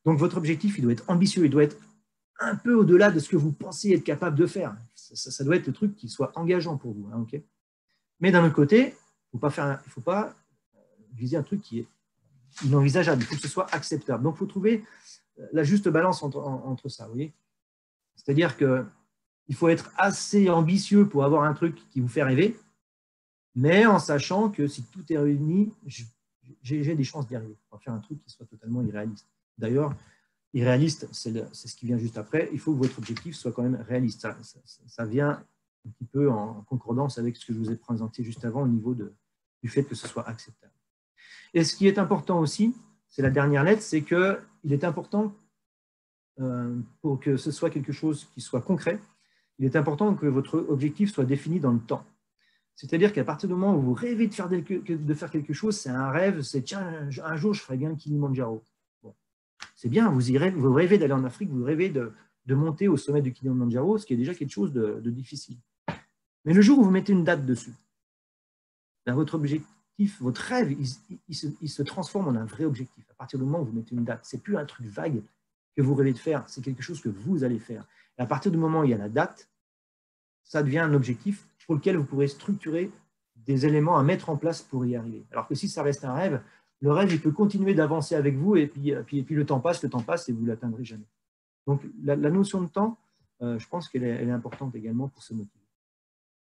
Donc, votre objectif, il doit être ambitieux, il doit être un peu au-delà de ce que vous pensez être capable de faire. Ça doit être le truc qui soit engageant pour vous. Hein, okay. Mais d'un autre côté, il ne faut pas viser un truc qui est inenvisageable. Il faut que ce soit acceptable. Donc, il faut trouver la juste balance entre ça. C'est-à-dire qu'il faut être assez ambitieux pour avoir un truc qui vous fait rêver, mais en sachant que si tout est réuni, j'ai des chances d'y arriver. On va faire un truc qui soit totalement irréaliste. D'ailleurs, irréaliste, c'est ce qui vient juste après. Il faut que votre objectif soit quand même réaliste. Ça vient un petit peu en concordance avec ce que je vous ai présenté juste avant au niveau du fait que ce soit acceptable. Et ce qui est important aussi, c'est la dernière lettre, c'est qu'il est important, pour que ce soit quelque chose qui soit concret, il est important que votre objectif soit défini dans le temps. C'est-à-dire qu'à partir du moment où vous rêvez de faire quelque chose, c'est un rêve, c'est tiens, un jour je ferai bien le Kilimandjaro. Bon. C'est bien, vous rêvez d'aller en Afrique, vous rêvez de monter au sommet du Kilimandjaro, ce qui est déjà quelque chose de difficile. Mais le jour où vous mettez une date dessus, ben votre objectif, votre rêve, il se transforme en un vrai objectif. À partir du moment où vous mettez une date, ce n'est plus un truc vague que vous rêvez de faire, c'est quelque chose que vous allez faire. Et à partir du moment où il y a la date, ça devient un objectif pour lequel vous pourrez structurer des éléments à mettre en place pour y arriver. Alors que si ça reste un rêve, le rêve, il peut continuer d'avancer avec vous et puis le temps passe et vous ne l'atteindrez jamais. Donc, la notion de temps, je pense qu'elle est importante également pour se motiver.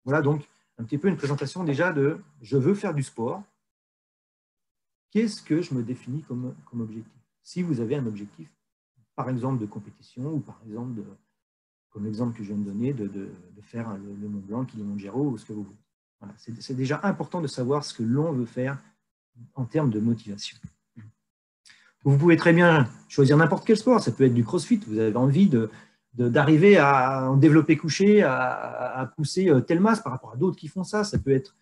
Voilà donc un petit peu une présentation déjà de « je veux faire du sport ». Qu'est-ce que je me définis comme objectif? Si vous avez un objectif, par exemple de compétition ou par exemple comme l'exemple que je viens de donner, de faire le Mont Blanc, Kilimandjaro ou ce que vous voulez. Voilà, c'est déjà important de savoir ce que l'on veut faire en termes de motivation. Vous pouvez très bien choisir n'importe quel sport, ça peut être du crossfit, vous avez envie d'arriver à en développer couché, à pousser telle masse par rapport à d'autres qui font ça, ça peut être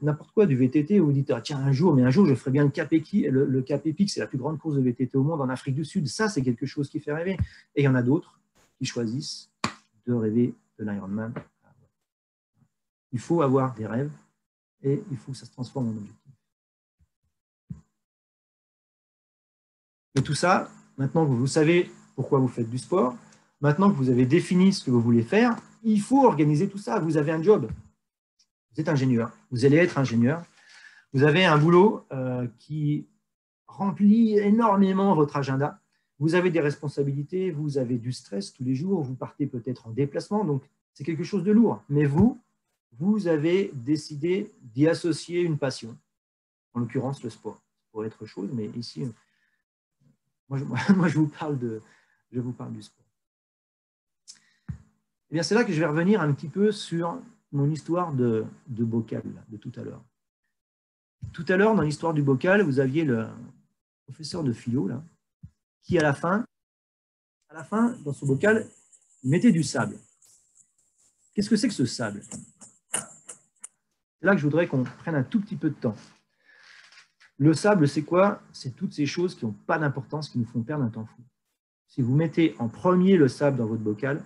n'importe quoi, du VTT, où vous dites, ah, tiens, un jour je ferai bien le Cap Epic, c'est la plus grande course de VTT au monde en Afrique du Sud, ça c'est quelque chose qui fait rêver. Et il y en a d'autres qui choisissent de rêver de l'Ironman. Il faut avoir des rêves et il faut que ça se transforme en objectif. Et tout ça, maintenant que vous savez pourquoi vous faites du sport, maintenant que vous avez défini ce que vous voulez faire, il faut organiser tout ça. Vous avez un job. Vous êtes ingénieur. Vous allez être ingénieur. Vous avez un boulot qui remplit énormément votre agenda. Vous avez des responsabilités, vous avez du stress tous les jours, vous partez peut-être en déplacement, donc c'est quelque chose de lourd. Mais vous avez décidé d'y associer une passion, en l'occurrence le sport. Ça pourrait être autre chose, mais ici, moi je vous parle du sport. Eh bien, c'est là que je vais revenir un petit peu sur mon histoire de bocal de tout à l'heure. Tout à l'heure, dans l'histoire du bocal, vous aviez le professeur de philo, là, qui, à la fin, dans son bocal, il mettait du sable. Qu'est-ce que c'est que ce sable? C'est là que je voudrais qu'on prenne un tout petit peu de temps. Le sable, c'est quoi? C'est toutes ces choses qui n'ont pas d'importance, qui nous font perdre un temps fou. Si vous mettez en premier le sable dans votre bocal,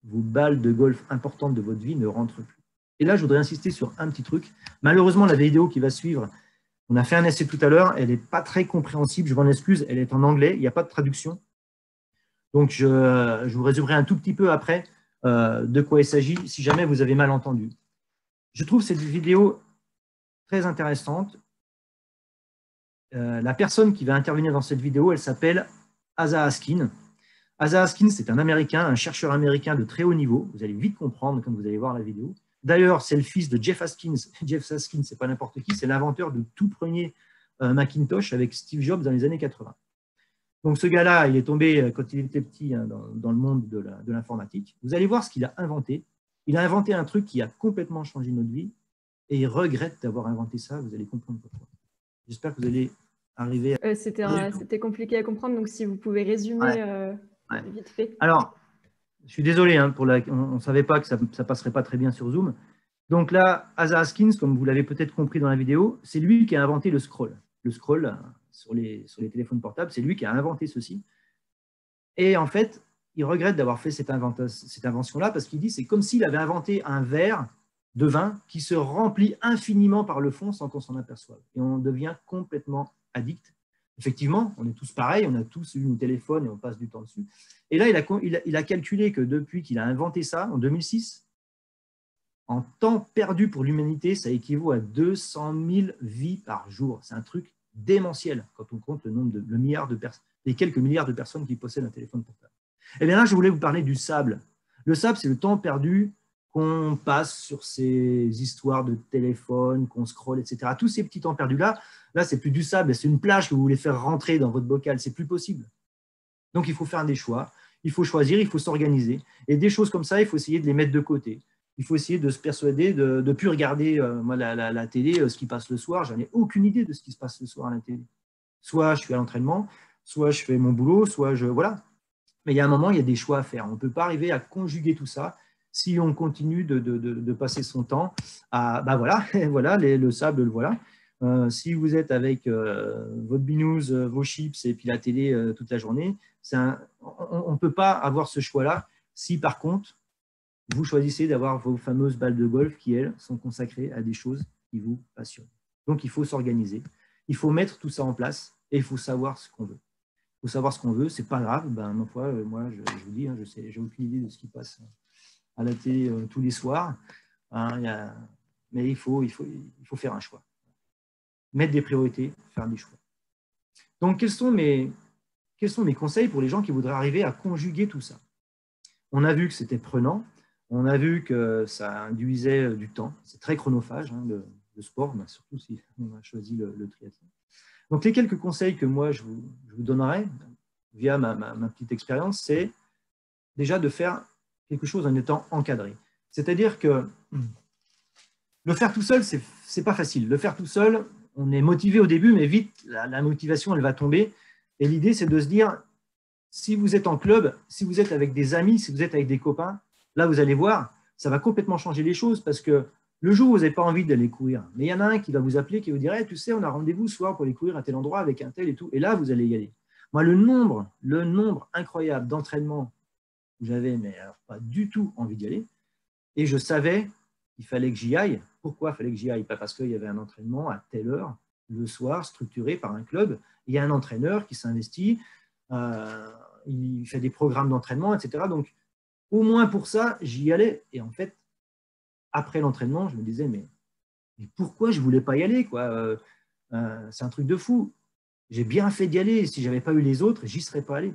vos balles de golf importantes de votre vie ne rentrent plus. Et là, je voudrais insister sur un petit truc. Malheureusement, la vidéo qui va suivre, on a fait un essai tout à l'heure, elle n'est pas très compréhensible, je m'en excuse, elle est en anglais, il n'y a pas de traduction. Donc, je vous résumerai un tout petit peu après de quoi il s'agit, si jamais vous avez mal entendu. Je trouve cette vidéo très intéressante. La personne qui va intervenir dans cette vidéo, elle s'appelle Asa Askin. Asa Askin, c'est un Américain, un chercheur américain de très haut niveau. Vous allez vite comprendre quand vous allez voir la vidéo. D'ailleurs, c'est le fils de Jeff Haskins. Jeff Haskins, ce n'est pas n'importe qui, c'est l'inventeur du tout premier Macintosh avec Steve Jobs dans les années 80. Donc, ce gars-là, il est tombé quand il était petit dans le monde de l'informatique. Vous allez voir ce qu'il a inventé. Il a inventé un truc qui a complètement changé notre vie et il regrette d'avoir inventé ça. Vous allez comprendre pourquoi. J'espère que vous allez arriver à... C'était compliqué à comprendre, donc si vous pouvez résumer vite fait. Alors, je suis désolé, hein, on ne savait pas que ça ne passerait pas très bien sur Zoom. Donc là, Asa Haskins, comme vous l'avez peut-être compris dans la vidéo, c'est lui qui a inventé le scroll. Le scroll sur les téléphones portables, c'est lui qui a inventé ceci. Et en fait, il regrette d'avoir fait cette invention-là parce qu'il dit c'est comme s'il avait inventé un verre de vin qui se remplit infiniment par le fond sans qu'on s'en aperçoive. Et on devient complètement addict. Effectivement, on est tous pareils, on a tous eu un téléphone et on passe du temps dessus. Et là, il a calculé que depuis qu'il a inventé ça, en 2006, en temps perdu pour l'humanité, ça équivaut à 200 000 vies par jour. C'est un truc démentiel quand on compte le milliard de personnes, les quelques milliards de personnes qui possèdent un téléphone portable. Et bien là, je voulais vous parler du sable. Le sable, c'est le temps perdu qu'on passe sur ces histoires de téléphone, qu'on scrolle, etc. Tous ces petits temps perdus-là, là, c'est plus du sable, c'est une plage que vous voulez faire rentrer dans votre bocal. C'est plus possible. Donc, il faut faire des choix. Il faut choisir, il faut s'organiser. Et des choses comme ça, il faut essayer de les mettre de côté. Il faut essayer de se persuader de ne plus regarder moi, la télé, ce qui passe le soir. Je n'en ai aucune idée de ce qui se passe le soir à la télé. Soit je suis à l'entraînement, soit je fais mon boulot, soit je… Voilà. Mais il y a un moment, il y a des choix à faire. On ne peut pas arriver à conjuguer tout ça si on continue de passer son temps à… Ben voilà, voilà le sable, le voilà. Si vous êtes avec votre binouze, vos chips et puis la télé toute la journée, on ne peut pas avoir ce choix-là si par contre, vous choisissez d'avoir vos fameuses balles de golf qui, elles, sont consacrées à des choses qui vous passionnent. Donc, il faut s'organiser, il faut mettre tout ça en place et il faut savoir ce qu'on veut. Il faut savoir ce qu'on veut, c'est pas grave. Ben, ma foi, moi, je vous dis, hein, j'ai aucune idée de ce qui passe à la télé tous les soirs. Hein, mais il faut faire un choix. Mettre des priorités, faire des choix. Donc, quels sont mes conseils pour les gens qui voudraient arriver à conjuguer tout ça? On a vu que c'était prenant. On a vu que ça induisait du temps. C'est très chronophage, hein, le sport, surtout si on a choisi le triathlon. Donc, les quelques conseils que moi, je vous donnerai via ma petite expérience, c'est déjà de faire quelque chose en étant encadré. C'est-à-dire que le faire tout seul, ce n'est pas facile. Le faire tout seul, on est motivé au début, mais vite, la motivation, elle va tomber. Et l'idée, c'est de se dire, si vous êtes en club, si vous êtes avec des amis, si vous êtes avec des copains, là, vous allez voir, ça va complètement changer les choses parce que le jour où vous n'avez pas envie d'aller courir, mais il y en a un qui va vous appeler, qui vous dire hey, tu sais, on a rendez-vous ce soir pour aller courir à tel endroit avec un tel et tout. Et là, vous allez y aller. Moi, le nombre incroyable d'entraînements où j'avais mais alors, pas du tout envie d'y aller, et je savais qu'il fallait que j'y aille. Pourquoi il fallait que j'y aille? Pas parce qu'il y avait un entraînement à telle heure, le soir, structuré par un club. Il y a un entraîneur qui s'investit, il fait des programmes d'entraînement, etc. Donc, au moins pour ça, j'y allais. Et en fait, après l'entraînement, je me disais, mais pourquoi je ne voulais pas y aller quoi c'est un truc de fou. J'ai bien fait d'y aller. Si je n'avais pas eu les autres, j'y serais pas allé.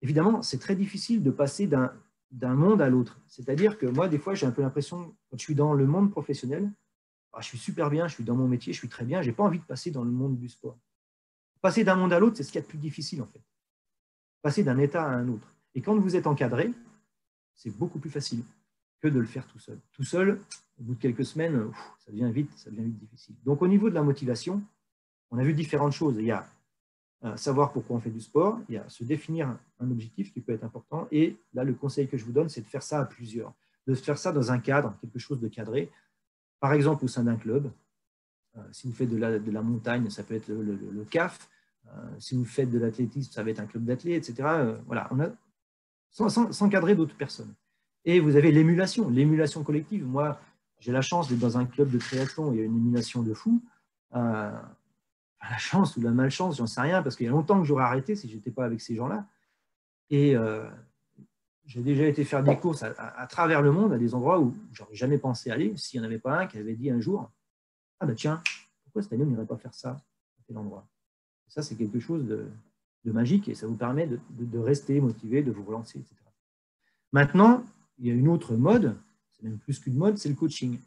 Évidemment, c'est très difficile de passer d'un monde à l'autre. C'est-à-dire que moi, des fois, j'ai un peu l'impression, quand je suis dans le monde professionnel, je suis super bien, je suis dans mon métier, je suis très bien, je n'ai pas envie de passer dans le monde du sport. Passer d'un monde à l'autre, c'est ce qu'il y a de plus difficile, en fait. Passer d'un état à un autre. Et quand vous êtes encadré, c'est beaucoup plus facile que de le faire tout seul. Tout seul, au bout de quelques semaines, ça devient vite difficile. Donc, au niveau de la motivation, on a vu différentes choses. Il y a savoir pourquoi on fait du sport, il y a se définir un objectif qui peut être important. Et là, le conseil que je vous donne, c'est de faire ça à plusieurs. De faire ça dans un cadre, quelque chose de cadré. Par exemple, au sein d'un club. Si vous faites de la montagne, ça peut être le CAF. Si vous faites de l'athlétisme, ça va être un club d'athlètes, etc. Voilà, on a sans cadrer d'autres personnes. Et vous avez l'émulation collective. Moi, j'ai la chance d'être dans un club de triathlon, il y a une émulation de fou. La chance ou la malchance, j'en sais rien, parce qu'il y a longtemps que j'aurais arrêté si je n'étais pas avec ces gens-là. Et j'ai déjà été faire des courses à travers le monde, à des endroits où j'aurais jamais pensé aller, s'il n'y en avait pas un qui avait dit un jour « Ah ben tiens, pourquoi cette année on n'irait pas faire ça à tel endroit ?» Ça, c'est quelque chose de magique et ça vous permet de rester motivé, de vous relancer, etc. Maintenant, il y a une autre mode, c'est même plus qu'une mode, c'est le coaching.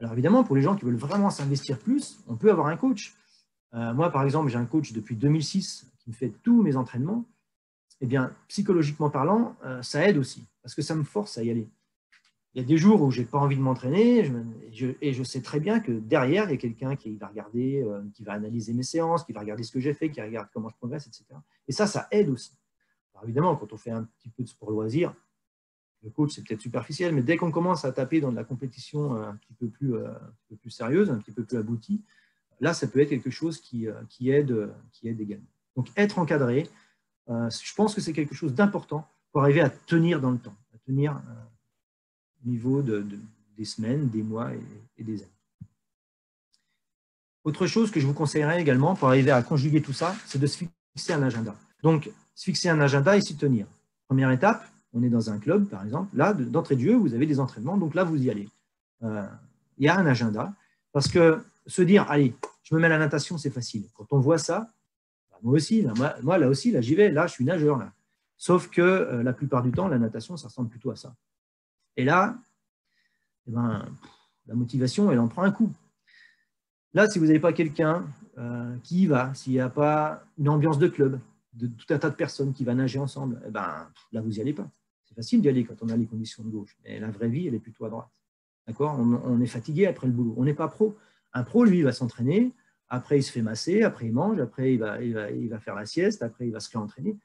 Alors évidemment, pour les gens qui veulent vraiment s'investir plus, on peut avoir un coach. Moi, par exemple, j'ai un coach depuis 2006 qui me fait tous mes entraînements. Eh bien, psychologiquement parlant, ça aide aussi, parce que ça me force à y aller. Il y a des jours où je n'ai pas envie de m'entraîner, et je sais très bien que derrière, il y a quelqu'un qui va regarder, qui va analyser mes séances, qui va regarder ce que j'ai fait, qui regarde comment je progresse, etc. Et ça aide aussi. Alors évidemment, quand on fait un petit peu de sport loisir, le coach, c'est peut-être superficiel, mais dès qu'on commence à taper dans de la compétition un petit peu plus sérieuse, un petit peu plus aboutie, là, ça peut être quelque chose qui aide également. Donc, être encadré, je pense que c'est quelque chose d'important pour arriver à tenir dans le temps, à tenir au niveau des semaines, des mois et des années. Autre chose que je vous conseillerais également pour arriver à conjuguer tout ça, c'est de se fixer un agenda. Donc, se fixer un agenda et s'y tenir. Première étape, on est dans un club, par exemple. Là, d'entrée de jeu, vous avez des entraînements, donc là, vous y allez. Il y a un agenda, parce que se dire, allez, je me mets à la natation, c'est facile. Quand on voit ça, moi aussi, moi là aussi, là, j'y vais, là, je suis nageur. Là. Sauf que la plupart du temps, la natation, ça ressemble plutôt à ça. Et là, eh ben, la motivation, elle en prend un coup. Là, si vous n'avez pas quelqu'un qui y va, s'il n'y a pas une ambiance de club, de tout un tas de personnes qui va nager ensemble, eh ben, là, vous n'y allez pas. C'est facile d'y aller quand on a les conditions de gauche. Mais la vraie vie, elle est plutôt à droite. D'accord ? On est fatigué après le boulot. On n'est pas pro. Un pro, lui, il va s'entraîner. Après, il se fait masser. Après, il mange. Après, il va faire la sieste. Après, il va se réentraîner.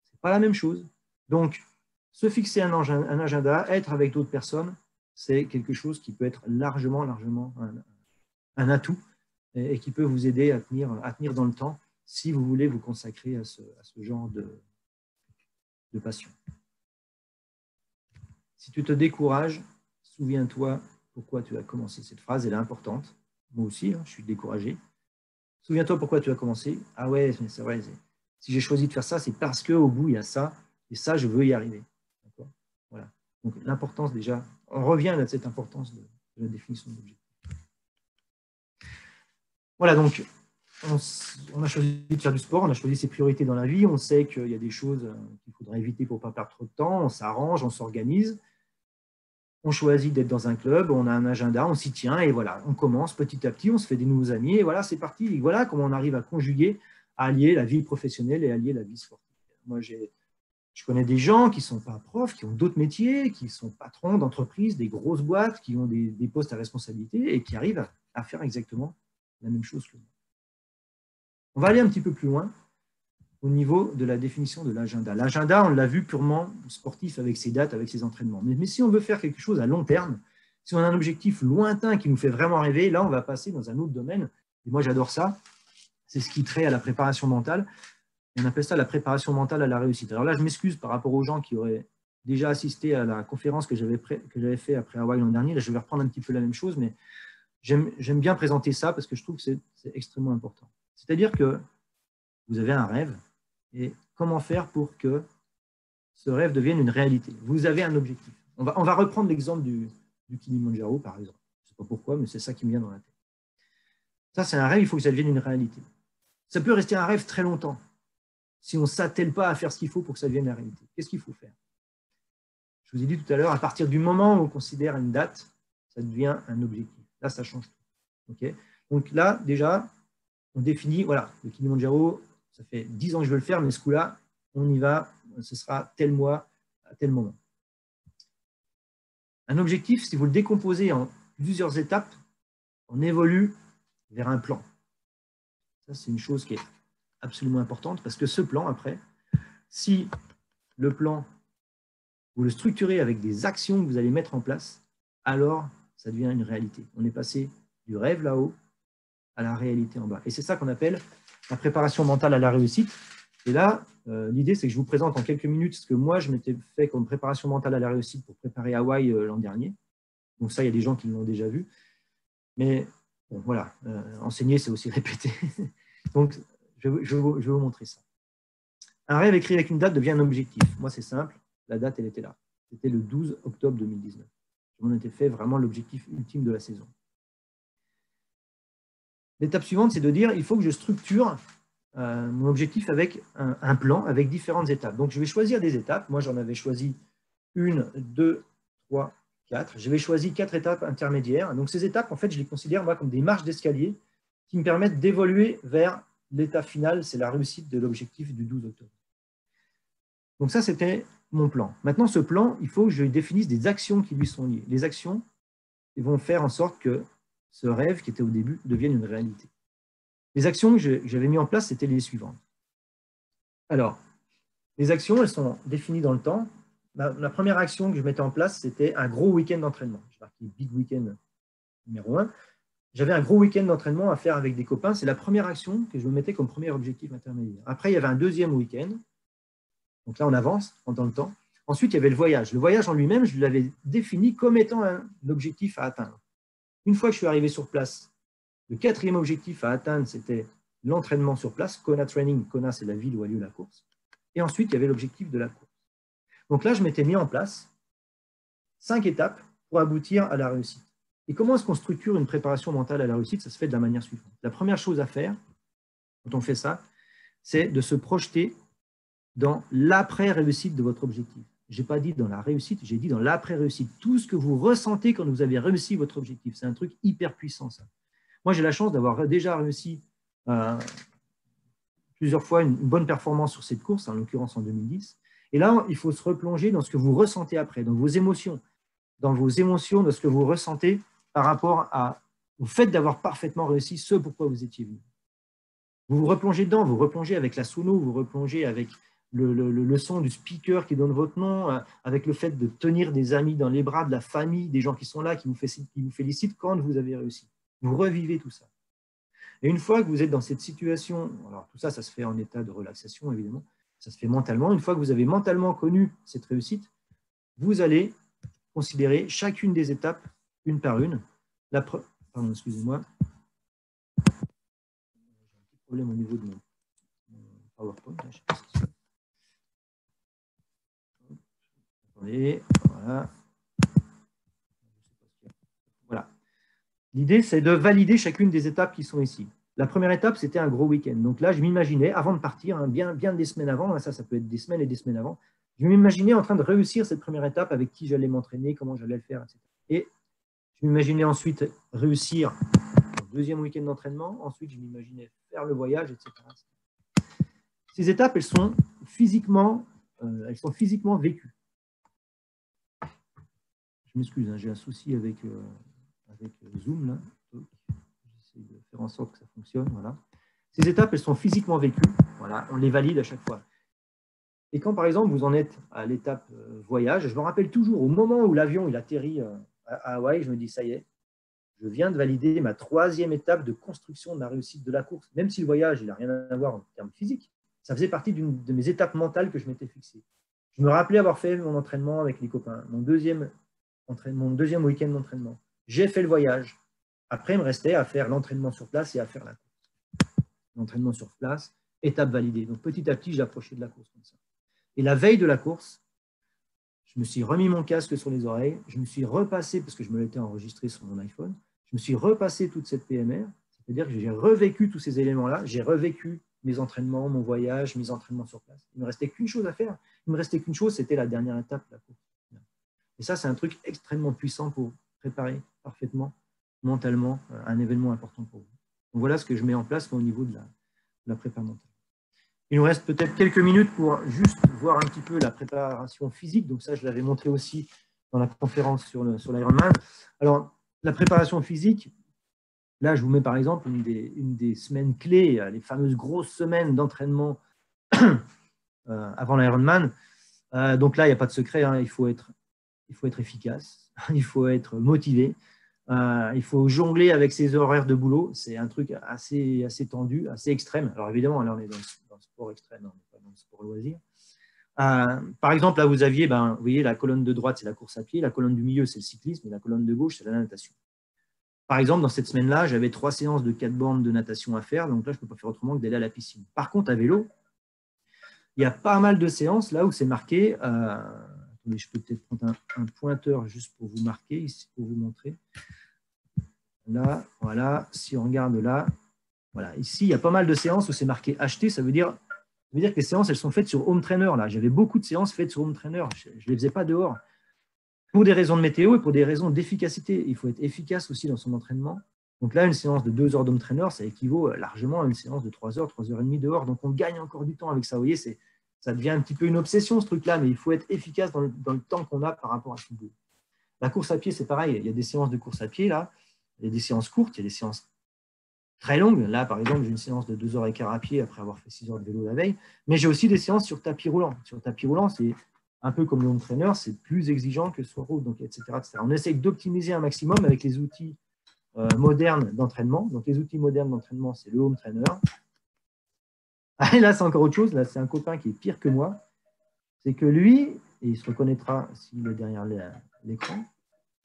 Ce n'est pas la même chose. Donc, se fixer un agenda, être avec d'autres personnes, c'est quelque chose qui peut être largement un atout et qui peut vous aider à tenir dans le temps si vous voulez vous consacrer à ce genre de passion. Si tu te décourages, souviens-toi pourquoi tu as commencé. Cette phrase, elle est importante. Moi aussi, je suis découragé. Souviens-toi pourquoi tu as commencé. Ah ouais, c'est vrai. Si j'ai choisi de faire ça, c'est parce qu'au bout, il y a ça. Et ça, je veux y arriver. Voilà. Donc, l'importance déjà, on revient à cette importance de la définition de l'objectif. Voilà, donc, on a choisi de faire du sport, on a choisi ses priorités dans la vie, on sait qu'il y a des choses qu'il faudra éviter pour ne pas perdre trop de temps, on s'arrange, on s'organise, on choisit d'être dans un club, on a un agenda, on s'y tient, et voilà, on commence petit à petit, on se fait des nouveaux amis, et voilà, c'est parti. Et voilà comment on arrive à conjuguer, à allier la vie professionnelle et allier la vie sportive. Moi, je connais des gens qui ne sont pas profs, qui ont d'autres métiers, qui sont patrons d'entreprises, des grosses boîtes, qui ont des postes à responsabilité et qui arrivent à faire exactement la même chose que moi. On va aller un petit peu plus loin au niveau de la définition de l'agenda. L'agenda, on l'a vu purement sportif avec ses dates, avec ses entraînements. Mais si on veut faire quelque chose à long terme, si on a un objectif lointain qui nous fait vraiment rêver, là, on va passer dans un autre domaine. Et moi, j'adore ça. C'est ce qui trait à la préparation mentale. Et on appelle ça la préparation mentale à la réussite. Alors là, je m'excuse par rapport aux gens qui auraient déjà assisté à la conférence que j'avais fait après Hawaï l'an dernier. Là, je vais reprendre un petit peu la même chose, mais j'aime bien présenter ça parce que je trouve que c'est extrêmement important. C'est-à-dire que vous avez un rêve et comment faire pour que ce rêve devienne une réalité. Vous avez un objectif. On va reprendre l'exemple du Kilimanjaro, par exemple. Je ne sais pas pourquoi, mais c'est ça qui me vient dans la tête. Ça, c'est un rêve, il faut que ça devienne une réalité. Ça peut rester un rêve très longtemps si on ne s'attelle pas à faire ce qu'il faut pour que ça devienne la réalité. Qu'est-ce qu'il faut faire? Je vous ai dit tout à l'heure, à partir du moment où on considère une date, ça devient un objectif. Là, ça change tout. Okay. Donc là, déjà, on définit, voilà, le Kilimanjaro, ça fait 10 ans que je veux le faire, mais ce coup-là, on y va, ce sera tel mois, à tel moment. Un objectif, si vous le décomposez en plusieurs étapes, on évolue vers un plan. Ça, c'est une chose qui est absolument importante parce que ce plan, après, si le plan, vous le structurez avec des actions que vous allez mettre en place, alors ça devient une réalité. On est passé du rêve là-haut à la réalité en bas. Et c'est ça qu'on appelle la préparation mentale à la réussite. Et là, l'idée, c'est que je vous présente en quelques minutes ce que moi, je m'étais fait comme préparation mentale à la réussite pour préparer Hawaï l'an dernier. Donc ça, il y a des gens qui l'ont déjà vu. Mais bon, voilà, enseigner, c'est aussi répéter. Donc, je vais vous montrer ça. Un rêve écrit avec une date devient un objectif. Moi, c'est simple. La date, elle était là. C'était le 12 octobre 2019. Je m'en étais fait vraiment l'objectif ultime de la saison. L'étape suivante, c'est de dire il faut que je structure mon objectif avec un plan, avec différentes étapes. Donc, je vais choisir des étapes. Moi, j'en avais choisi 1, 2, 3, 4. J'avais choisi 4 étapes intermédiaires. Donc, ces étapes, en fait, je les considère moi comme des marches d'escalier qui me permettent d'évoluer vers l'étape finale, c'est la réussite de l'objectif du 12 octobre. Donc ça, c'était mon plan. Maintenant, ce plan, il faut que je définisse des actions qui lui sont liées. Les actions vont faire en sorte que ce rêve qui était au début devienne une réalité. Les actions que j'avais mis en place, c'était les suivantes. Alors, les actions, elles sont définies dans le temps. La première action que je mettais en place, c'était un gros week-end d'entraînement. J'ai marqué Big Weekend numéro 1. J'avais un gros week-end d'entraînement à faire avec des copains. C'est la première action que je me mettais comme premier objectif intermédiaire. Après, il y avait un deuxième week-end. Donc là, on avance dans le temps. Ensuite, il y avait le voyage. Le voyage en lui-même, je l'avais défini comme étant un objectif à atteindre. Une fois que je suis arrivé sur place, le 4e objectif à atteindre, c'était l'entraînement sur place. Kona Training, Kona, c'est la ville où a lieu la course. Et ensuite, il y avait l'objectif de la course. Donc là, je m'étais mis en place 5 étapes pour aboutir à la réussite. Et comment est-ce qu'on structure une préparation mentale à la réussite? Ça se fait de la manière suivante. La première chose à faire, quand on fait ça, c'est de se projeter dans l'après-réussite de votre objectif. Je n'ai pas dit dans la réussite, j'ai dit dans l'après-réussite. Tout ce que vous ressentez quand vous avez réussi votre objectif. C'est un truc hyper puissant, ça. Moi, j'ai la chance d'avoir déjà réussi plusieurs fois une bonne performance sur cette course, en l'occurrence en 2010. Et là, il faut se replonger dans ce que vous ressentez après, dans vos émotions, dans ce que vous ressentez par rapport au fait d'avoir parfaitement réussi ce pourquoi vous étiez venu. Vous vous replongez dedans, vous replongez avec la sono, vous replongez avec le son du speaker qui donne votre nom, avec le fait de tenir des amis dans les bras, de la famille, des gens qui sont là, qui vous félicitent quand vous avez réussi. Vous revivez tout ça. Et une fois que vous êtes dans cette situation, alors tout ça, ça se fait en état de relaxation, évidemment, ça se fait mentalement. Une fois que vous avez mentalement connu cette réussite, vous allez considérer chacune des étapes une par une. Pardon, excusez-moi. J'ai un petit problème au niveau de mon PowerPoint. Je sais pas ce que c'est. Attendez, voilà. Voilà. L'idée, c'est de valider chacune des étapes qui sont ici. La première étape, c'était un gros week-end. Donc là, je m'imaginais, avant de partir, bien des semaines avant, ça peut être des semaines et des semaines avant, je m'imaginais en train de réussir cette première étape, avec qui j'allais m'entraîner, comment j'allais le faire, etc. Et je m'imaginais ensuite réussir le 2e week-end d'entraînement. Ensuite, je m'imaginais faire le voyage, etc. Ces étapes, elles sont physiquement vécues. Je m'excuse, j'ai un souci avec Zoom, là. J'essaie de faire en sorte que ça fonctionne. Voilà. Ces étapes, elles sont physiquement vécues. Voilà, on les valide à chaque fois. Et quand, par exemple, vous en êtes à l'étape voyage, je me rappelle toujours, au moment où l'avion il atterrit à Hawaï, je me dis, ça y est, je viens de valider ma 3e étape de construction de la réussite de la course. Même si le voyage, il n'a rien à voir en termes physiques, ça faisait partie d'une de mes étapes mentales que je m'étais fixée. Je me rappelais avoir fait mon entraînement avec les copains, mon deuxième week-end d'entraînement. J'ai fait le voyage. Après, il me restait à faire l'entraînement sur place et à faire la course. L'entraînement sur place, étape validée. Donc, petit à petit, j'approchais de la course comme ça. Et la veille de la course, je me suis remis mon casque sur les oreilles. Je me suis repassé, parce que je me l'étais enregistré sur mon iPhone, je me suis repassé toute cette PMR. C'est-à-dire que j'ai revécu tous ces éléments-là. J'ai revécu mes entraînements, mon voyage, mes entraînements sur place. Il ne me restait qu'une chose à faire. Il ne me restait qu'une chose, c'était la dernière étape de la course. Et ça, c'est un truc extrêmement puissant pour préparer parfaitement, mentalement, un événement important pour vous. Donc voilà ce que je mets en place au niveau de la prépa mentale. Il nous reste peut-être quelques minutes pour juste voir un petit peu la préparation physique. Donc ça, je l'avais montré aussi dans la conférence sur l'Ironman. Alors, la préparation physique, là, je vous mets par exemple une des semaines clés, les fameuses grosses semaines d'entraînement avant l'Ironman. Donc là, il n'y a pas de secret, hein, il faut être efficace, il faut être motivé, il faut jongler avec ses horaires de boulot. C'est un truc assez tendu, assez extrême. Alors évidemment, là, on est dans le sport extrême, on n'est pas dans le sport loisir. Par exemple, là, vous voyez, la colonne de droite, c'est la course à pied, la colonne du milieu, c'est le cyclisme, et la colonne de gauche, c'est la natation. Par exemple, dans cette semaine-là, j'avais 3 séances de 4 bornes de natation à faire, donc là, je ne peux pas faire autrement que d'aller à la piscine. Par contre, à vélo, il y a pas mal de séances là où c'est marqué. Attendez, je peux peut-être prendre un pointeur juste pour vous marquer, ici, pour vous montrer. Là, voilà, si on regarde là, voilà, ici, il y a pas mal de séances où c'est marqué acheter, ça veut dire que les séances, elles sont faites sur Home Trainer. Là, j'avais beaucoup de séances faites sur Home Trainer. Je ne les faisais pas dehors. Pour des raisons de météo et pour des raisons d'efficacité. Il faut être efficace aussi dans son entraînement. Donc là, une séance de 2 heures d'Home Trainer, ça équivaut largement à une séance de 3 heures, 3 heures et demie dehors. Donc on gagne encore du temps avec ça. Vous voyez, ça devient un petit peu une obsession, ce truc-là, mais il faut être efficace dans le temps qu'on a par rapport à ce qu'on veut. La course à pied, c'est pareil. Il y a des séances de course à pied, là. Il y a des séances courtes, il y a des séances très longues. Là, par exemple, j'ai une séance de 2h15 à pied après avoir fait 6 heures de vélo la veille. Mais j'ai aussi des séances sur tapis roulant. Sur tapis roulant, c'est un peu comme le home trainer, c'est plus exigeant que sur route, donc, etc., etc. On essaie d'optimiser un maximum avec les outils modernes d'entraînement. Donc, les outils modernes d'entraînement, c'est le home trainer. Et là, c'est encore autre chose. Là, c'est un copain qui est pire que moi. C'est que lui, et il se reconnaîtra s'il est derrière l'écran.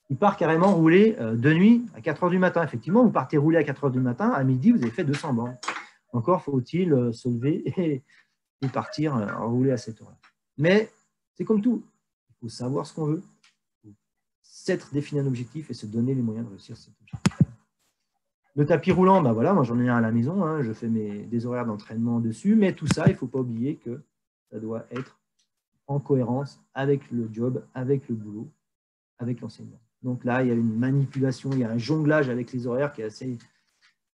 Il part carrément rouler de nuit à 4 h du matin. Effectivement, vous partez rouler à 4 h du matin, à midi, vous avez fait 200 bornes. Encore faut-il se lever et partir rouler à cette heure-là. Mais c'est comme tout, il faut savoir ce qu'on veut, il faut s'être défini un objectif et se donner les moyens de réussir cet objectif. Le tapis roulant, ben voilà, moi j'en ai un à la maison, hein, je fais des horaires d'entraînement dessus, mais tout ça, il ne faut pas oublier que ça doit être en cohérence avec le job, avec le boulot, avec l'enseignement. Donc là, il y a une manipulation, il y a un jonglage avec les horaires qui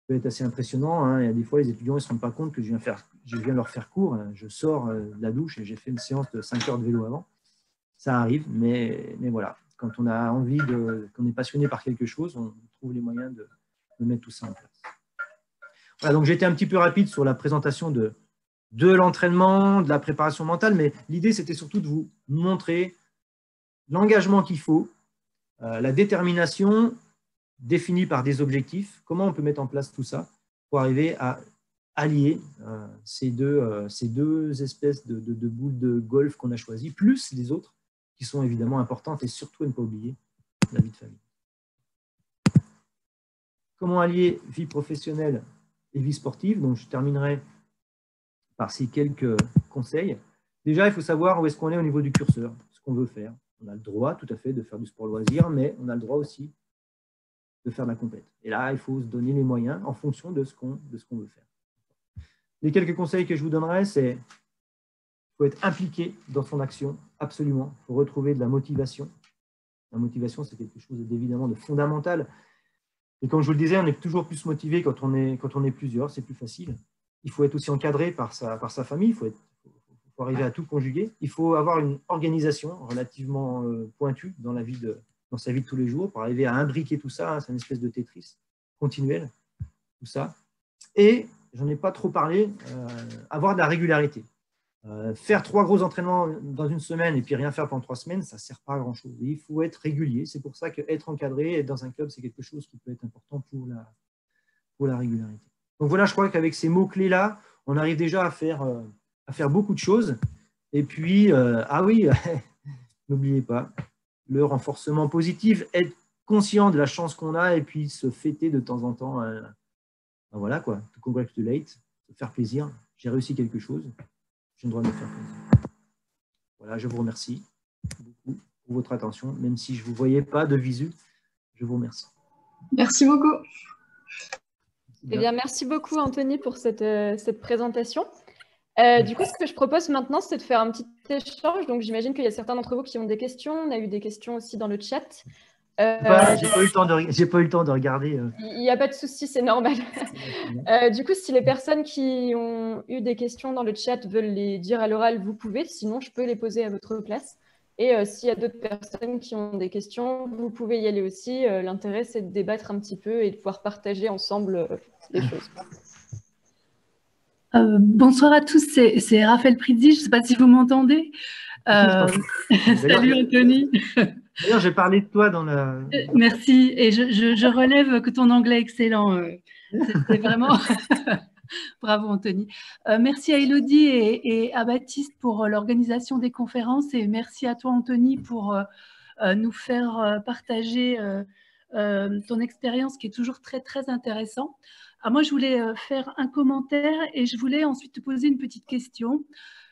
peut être assez impressionnant. Hein. Il y a des fois, les étudiants ne se rendent pas compte que je viens leur faire cours, hein. Je sors de la douche et j'ai fait une séance de 5 heures de vélo avant. Ça arrive, mais voilà, quand on a envie, qu'on est passionné par quelque chose, on trouve les moyens de mettre tout ça en place. Voilà, donc j'étais un petit peu rapide sur la présentation de l'entraînement, de la préparation mentale, mais l'idée, c'était surtout de vous montrer l'engagement qu'il faut, la détermination définie par des objectifs, comment on peut mettre en place tout ça pour arriver à allier ces deux espèces de boules de golf qu'on a choisies, plus les autres qui sont évidemment importantes et surtout à ne pas oublier la vie de famille. Comment allier vie professionnelle et vie sportive? Donc, je terminerai par ces quelques conseils. Déjà, il faut savoir où est-ce qu'on est au niveau du curseur, ce qu'on veut faire. On a le droit, tout à fait, de faire du sport loisir, mais on a le droit aussi de faire de la compète. Et là, il faut se donner les moyens en fonction de ce qu'on veut faire. Les quelques conseils que je vous donnerai, c'est qu'il faut être impliqué dans son action, absolument. Il faut retrouver de la motivation. La motivation, c'est quelque chose d'évidemment de fondamental. Et comme je vous le disais, on est toujours plus motivé quand on est plusieurs, c'est plus facile. Il faut être aussi encadré par sa famille, il faut arriver à tout conjuguer. Il faut avoir une organisation relativement pointue dans sa vie de tous les jours pour arriver à imbriquer tout ça. Hein, c'est une espèce de Tetris continuel, tout ça. Et, j'en ai pas trop parlé, avoir de la régularité. Faire 3 gros entraînements dans une semaine et puis rien faire pendant 3 semaines, ça ne sert pas à grand-chose. Il faut être régulier. C'est pour ça qu'être encadré, être dans un club, c'est quelque chose qui peut être important pour la régularité. Donc voilà, je crois qu'avec ces mots-clés-là, on arrive déjà à faire beaucoup de choses. Et puis, ah oui, n'oubliez pas, le renforcement positif, être conscient de la chance qu'on a et puis se fêter de temps en temps. Ben voilà quoi, to congratulate, se faire plaisir. J'ai réussi quelque chose. J'ai le droit de me faire plaisir. Voilà, je vous remercie beaucoup pour votre attention. Même si je ne vous voyais pas de visu, je vous remercie. Merci beaucoup. Eh bien, merci beaucoup, Anthony, pour cette présentation. Du coup, ce que je propose maintenant, c'est de faire un petit échange. Donc, j'imagine qu'il y a certains d'entre vous qui ont des questions. On a eu des questions aussi dans le chat. J'ai pas eu le temps de regarder. Il n'y a pas de souci, c'est normal. Du coup, si les personnes qui ont eu des questions dans le chat veulent les dire à l'oral, vous pouvez. Sinon, je peux les poser à votre place. Et s'il y a d'autres personnes qui ont des questions, vous pouvez y aller aussi. L'intérêt, c'est de débattre un petit peu et de pouvoir partager ensemble les choses. Bonsoir à tous, c'est Raphaël Prizzi. Je ne sais pas si vous m'entendez. Salut Anthony. D'ailleurs, j'ai parlé de toi dans la… Merci, et je relève que ton anglais est excellent. C'est vraiment… Bravo Anthony. Merci à Elodie et à Baptiste pour l'organisation des conférences, et merci à toi Anthony pour nous faire partager ton expérience qui est toujours très très intéressant. Alors moi, je voulais faire un commentaire et je voulais ensuite te poser une petite question.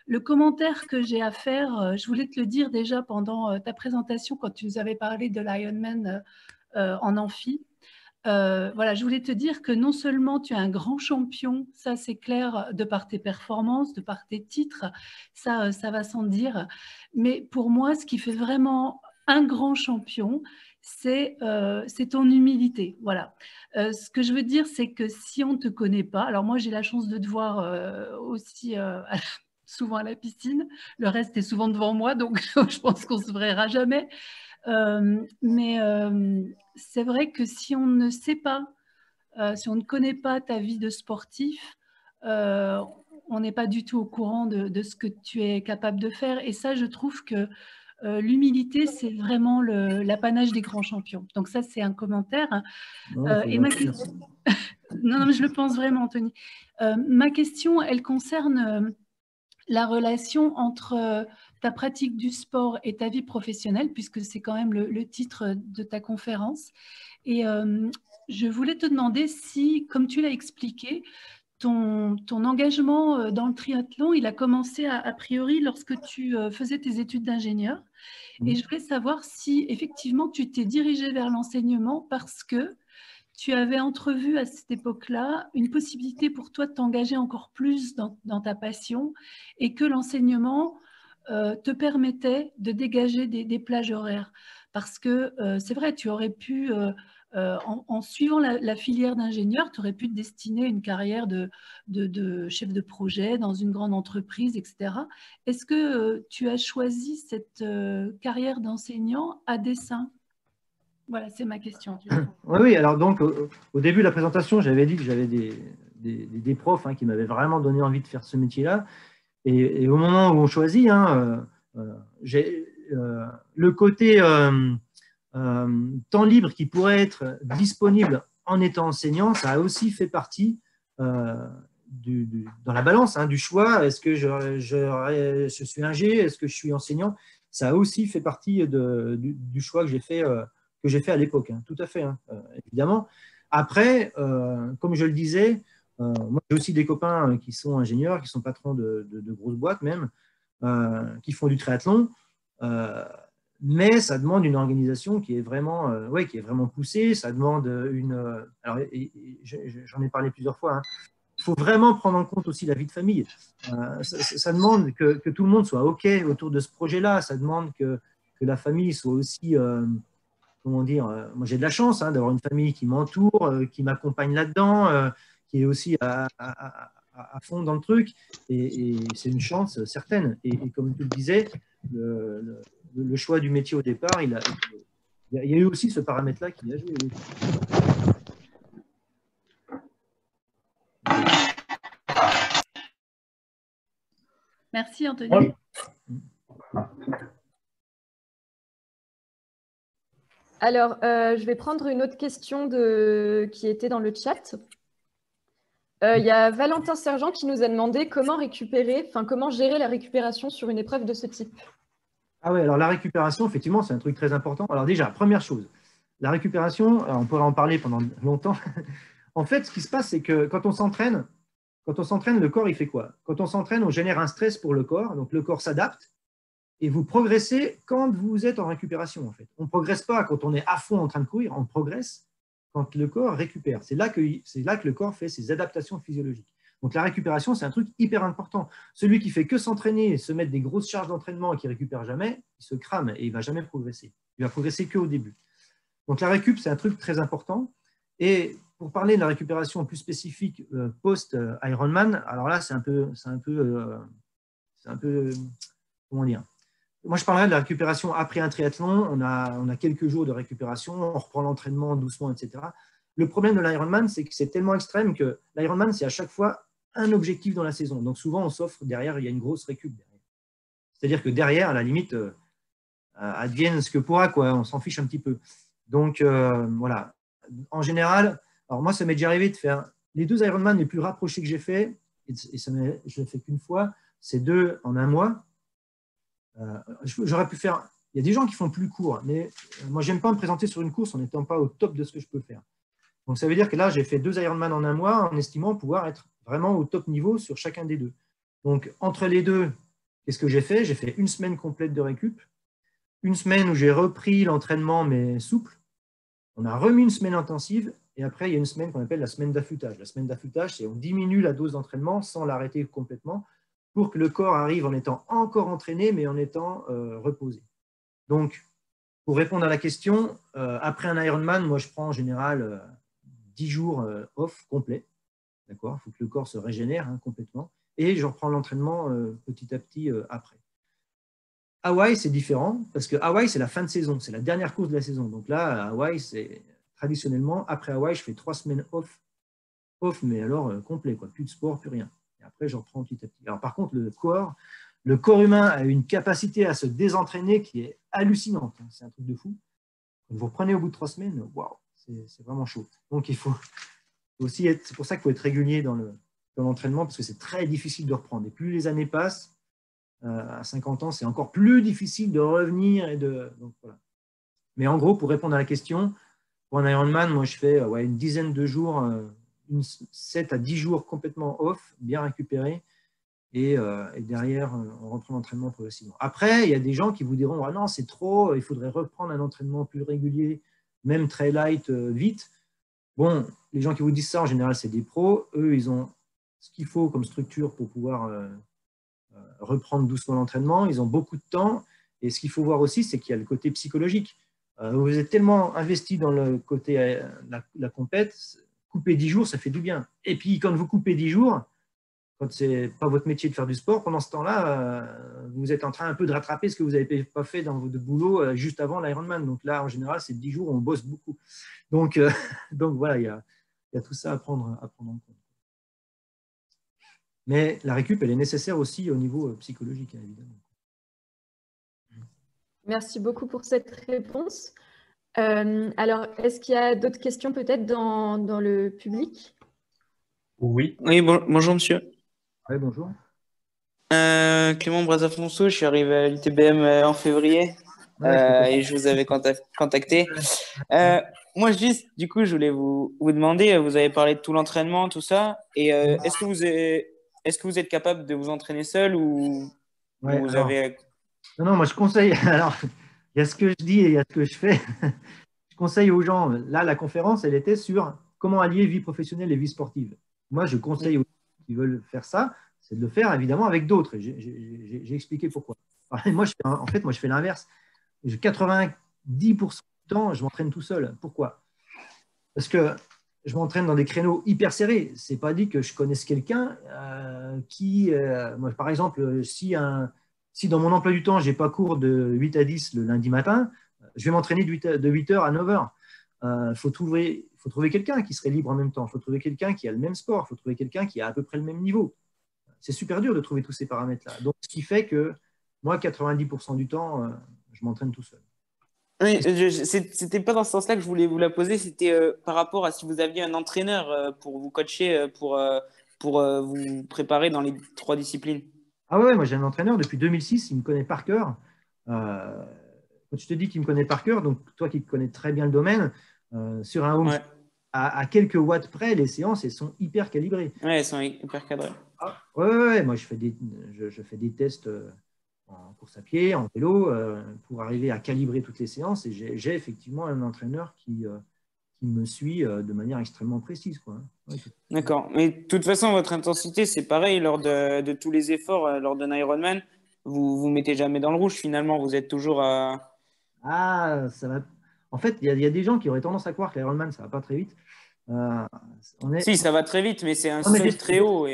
Le commentaire que j'ai à faire, je voulais te le dire déjà pendant ta présentation quand tu nous avais parlé de l'Ironman en amphi. Voilà, je voulais te dire que non seulement tu es un grand champion, ça c'est clair de par tes performances, de par tes titres, ça va sans dire, mais pour moi, ce qui fait vraiment un grand champion, c'est ton humilité. Voilà. Ce que je veux dire, c'est que si on ne te connaît pas, alors moi j'ai la chance de te voir aussi souvent à la piscine, le reste est souvent devant moi, donc je pense qu'on ne se verra jamais. Mais c'est vrai que si on ne sait pas, si on ne connaît pas ta vie de sportif, on n'est pas du tout au courant de ce que tu es capable de faire. Et ça, je trouve que l'humilité, c'est vraiment l'apanage des grands champions. Donc ça, c'est un commentaire. Et ma question… non, mais je le pense vraiment, Anthony. Ma question, elle concerne la relation entre ta pratique du sport et ta vie professionnelle, puisque c'est quand même le titre de ta conférence. Et je voulais te demander si, comme tu l'as expliqué, ton engagement dans le triathlon, il a commencé a priori lorsque tu faisais tes études d'ingénieur. Et je voulais savoir si effectivement tu t'es dirigé vers l'enseignement parce que tu avais entrevu à cette époque-là une possibilité pour toi de t'engager encore plus dans ta passion et que l'enseignement te permettait de dégager des plages horaires. Parce que c'est vrai, tu aurais pu, en suivant la filière d'ingénieur, tu aurais pu te destiner à une carrière de chef de projet dans une grande entreprise, etc. Est-ce que tu as choisi cette carrière d'enseignant à dessein? Voilà, c'est ma question. Oui, alors donc, au début de la présentation, j'avais dit que j'avais des profs qui m'avaient vraiment donné envie de faire ce métier-là. Et au moment où on choisit, le côté temps libre qui pourrait être disponible en étant enseignant, ça a aussi fait partie dans la balance du choix. Est-ce que je suis ingé? Est-ce que je suis enseignant? Ça a aussi fait partie du choix que j'ai fait à l'époque, tout à fait, évidemment. Après, comme je le disais, moi j'ai aussi des copains qui sont ingénieurs, qui sont patrons de grosses boîtes même, qui font du triathlon, mais ça demande une organisation qui est vraiment poussée. Ça demande alors, j'en ai parlé plusieurs fois, il faut vraiment prendre en compte aussi la vie de famille. Ça demande que tout le monde soit OK autour de ce projet-là. Ça demande que la famille soit aussi... comment dire, moi j'ai de la chance d'avoir une famille qui m'entoure, qui m'accompagne là-dedans, qui est aussi à fond dans le truc, et c'est une chance certaine. Et comme tu le disais, le choix du métier au départ, il y a eu aussi ce paramètre-là qui a joué. Merci Anthony. Alors, je vais prendre une autre question qui était dans le chat. Il y a Valentin Sergent qui nous a demandé comment gérer la récupération sur une épreuve de ce type. Ah oui, alors la récupération, effectivement, c'est un truc très important. Alors déjà, première chose, la récupération, on pourrait en parler pendant longtemps. En fait, ce qui se passe, c'est que quand on s'entraîne, le corps, il fait quoi? Quand on s'entraîne, on génère un stress pour le corps, donc le corps s'adapte. Et vous progressez quand vous êtes en récupération, en fait. On ne progresse pas quand on est à fond en train de courir, on progresse quand le corps récupère. C'est là que le corps fait ses adaptations physiologiques. Donc la récupération, c'est un truc hyper important. Celui qui fait que s'entraîner, se mettre des grosses charges d'entraînement et qui ne récupère jamais, il se crame et il ne va jamais progresser. Il va progresser qu'au début. Donc la récup, c'est un truc très important. Et pour parler de la récupération plus spécifique post-Ironman, alors là, c'est un peu, comment dire? Moi, je parlerai de la récupération après un triathlon. On a quelques jours de récupération, on reprend l'entraînement doucement, etc. Le problème de l'Ironman, c'est que c'est tellement extrême que l'Ironman, c'est à chaque fois un objectif dans la saison. Donc souvent, on s'offre derrière, il y a une grosse récup. C'est-à-dire que derrière, à la limite, advienne ce que pourra, quoi. On s'en fiche un petit peu. Donc voilà. En général, alors moi, ça m'est déjà arrivé de faire les 2 Ironman les plus rapprochés que j'ai fait, et je ne l'ai fait qu'une fois, c'est 2 en un mois. J'aurais pu faire. Il y a des gens qui font plus court, mais moi, j'aime pas me présenter sur une course en n'étant pas au top de ce que je peux faire. Donc, ça veut dire que là, j'ai fait 2 Ironman en un mois en estimant pouvoir être vraiment au top niveau sur chacun des 2. Donc, entre les 2, qu'est-ce que j'ai fait? J'ai fait une semaine complète de récup, une semaine où j'ai repris l'entraînement, mais souple. On a remis une semaine intensive, et après, il y a une semaine qu'on appelle la semaine d'affûtage. La semaine d'affûtage, c'est on diminue la dose d'entraînement sans l'arrêter complètement, pour que le corps arrive en étant encore entraîné, mais en étant reposé. Donc, pour répondre à la question, après un Ironman, moi, je prends en général 10 jours off complet. D'accord? Il faut que le corps se régénère complètement. Et je reprends l'entraînement petit à petit après. Hawaï, c'est différent, parce que Hawaï, c'est la fin de saison. C'est la dernière course de la saison. Donc là, Hawaï, c'est traditionnellement, après Hawaï, je fais 3 semaines off, mais alors complet, quoi. Plus de sport, plus rien. Et après, j'en reprends petit à petit. Alors, par contre, le corps humain a une capacité à se désentraîner qui est hallucinante. C'est un truc de fou. Quand vous reprenez au bout de 3 semaines, waouh, c'est vraiment chaud. Donc, il faut aussi être. C'est pour ça qu'il faut être régulier dans l'entraînement, parce que c'est très difficile de reprendre. Et plus les années passent, À 50 ans, c'est encore plus difficile de revenir. Donc, voilà. Mais en gros, pour répondre à la question, pour un Ironman, moi, je fais une dizaine de jours, 7 à 10 jours complètement off, bien récupérés. Et derrière, on reprend l'entraînement progressivement. Après, il y a des gens qui vous diront ah non, c'est trop, il faudrait reprendre un entraînement plus régulier, même très light, vite. Bon, les gens qui vous disent ça, en général, c'est des pros. Eux, ils ont ce qu'il faut comme structure pour pouvoir reprendre doucement l'entraînement. Ils ont beaucoup de temps. Et ce qu'il faut voir aussi, c'est qu'il y a le côté psychologique. Vous êtes tellement investi dans le côté la compète, couper 10 jours, ça fait du bien. Et puis, quand vous coupez 10 jours, quand ce n'est pas votre métier de faire du sport, pendant ce temps-là, vous êtes en train un peu de rattraper ce que vous n'avez pas fait dans votre boulot juste avant l'Ironman. Donc là, en général, c'est 10 jours où on bosse beaucoup. Donc voilà, il y a tout ça à prendre en compte. Mais la récup, elle est nécessaire aussi au niveau psychologique, évidemment. Merci beaucoup pour cette réponse. Alors, est-ce qu'il y a d'autres questions peut-être dans le public? Oui, bonjour monsieur. Oui, bonjour. Clément Brazafonso, je suis arrivé à l'UTBM en février et je vous avais contacté. Moi, juste, du coup, je voulais vous demander, vous avez parlé de tout l'entraînement, tout ça, et est-ce que vous êtes capable de vous entraîner seul ou vous avez… Non, moi je conseille, alors il y a ce que je dis et il y a ce que je fais. Je conseille aux gens, là la conférence, elle était sur comment allier vie professionnelle et vie sportive. Moi, je conseille aux gens qui veulent faire ça, c'est de le faire évidemment avec d'autres. J'ai expliqué pourquoi. Moi, je fais l'inverse. 90% du temps, je m'entraîne tout seul. Pourquoi? Parce que je m'entraîne dans des créneaux hyper serrés. Ce n'est pas dit que je connaisse quelqu'un qui… moi, par exemple, si dans mon emploi du temps, je n'ai pas cours de 8 à 10 le lundi matin, je vais m'entraîner de 8 heures à 9 heures. Il faut trouver quelqu'un qui serait libre en même temps. Il faut trouver quelqu'un qui a le même sport. Il faut trouver quelqu'un qui a à peu près le même niveau. C'est super dur de trouver tous ces paramètres-là. Donc, ce qui fait que moi, 90% du temps, je m'entraîne tout seul. Oui, c'était pas dans ce sens-là que je voulais vous la poser. C'était par rapport à si vous aviez un entraîneur pour vous coacher, pour vous préparer dans les 3 disciplines. Ah ouais, moi j'ai un entraîneur depuis 2006, il me connaît par cœur. Quand je te dis qu'il me connaît par cœur, donc toi qui connais très bien le domaine, sur un home à quelques watts près, les séances elles sont hyper calibrées. Oui, elles sont hyper cadrées. Ouais, moi je fais des tests en course à pied, en vélo, pour arriver à calibrer toutes les séances. Et j'ai effectivement un entraîneur qui me suit de manière extrêmement précise, quoi. Ouais, d'accord. Mais de toute façon, votre intensité, c'est pareil lors de tous les efforts, lors d'un Ironman. Vous mettez jamais dans le rouge, finalement. Vous êtes toujours à… Ah, ça va. En fait, il y a des gens qui auraient tendance à croire que l'Ironman, ça ne va pas très vite. Si, ça va très vite, mais c'est un seuil très haut.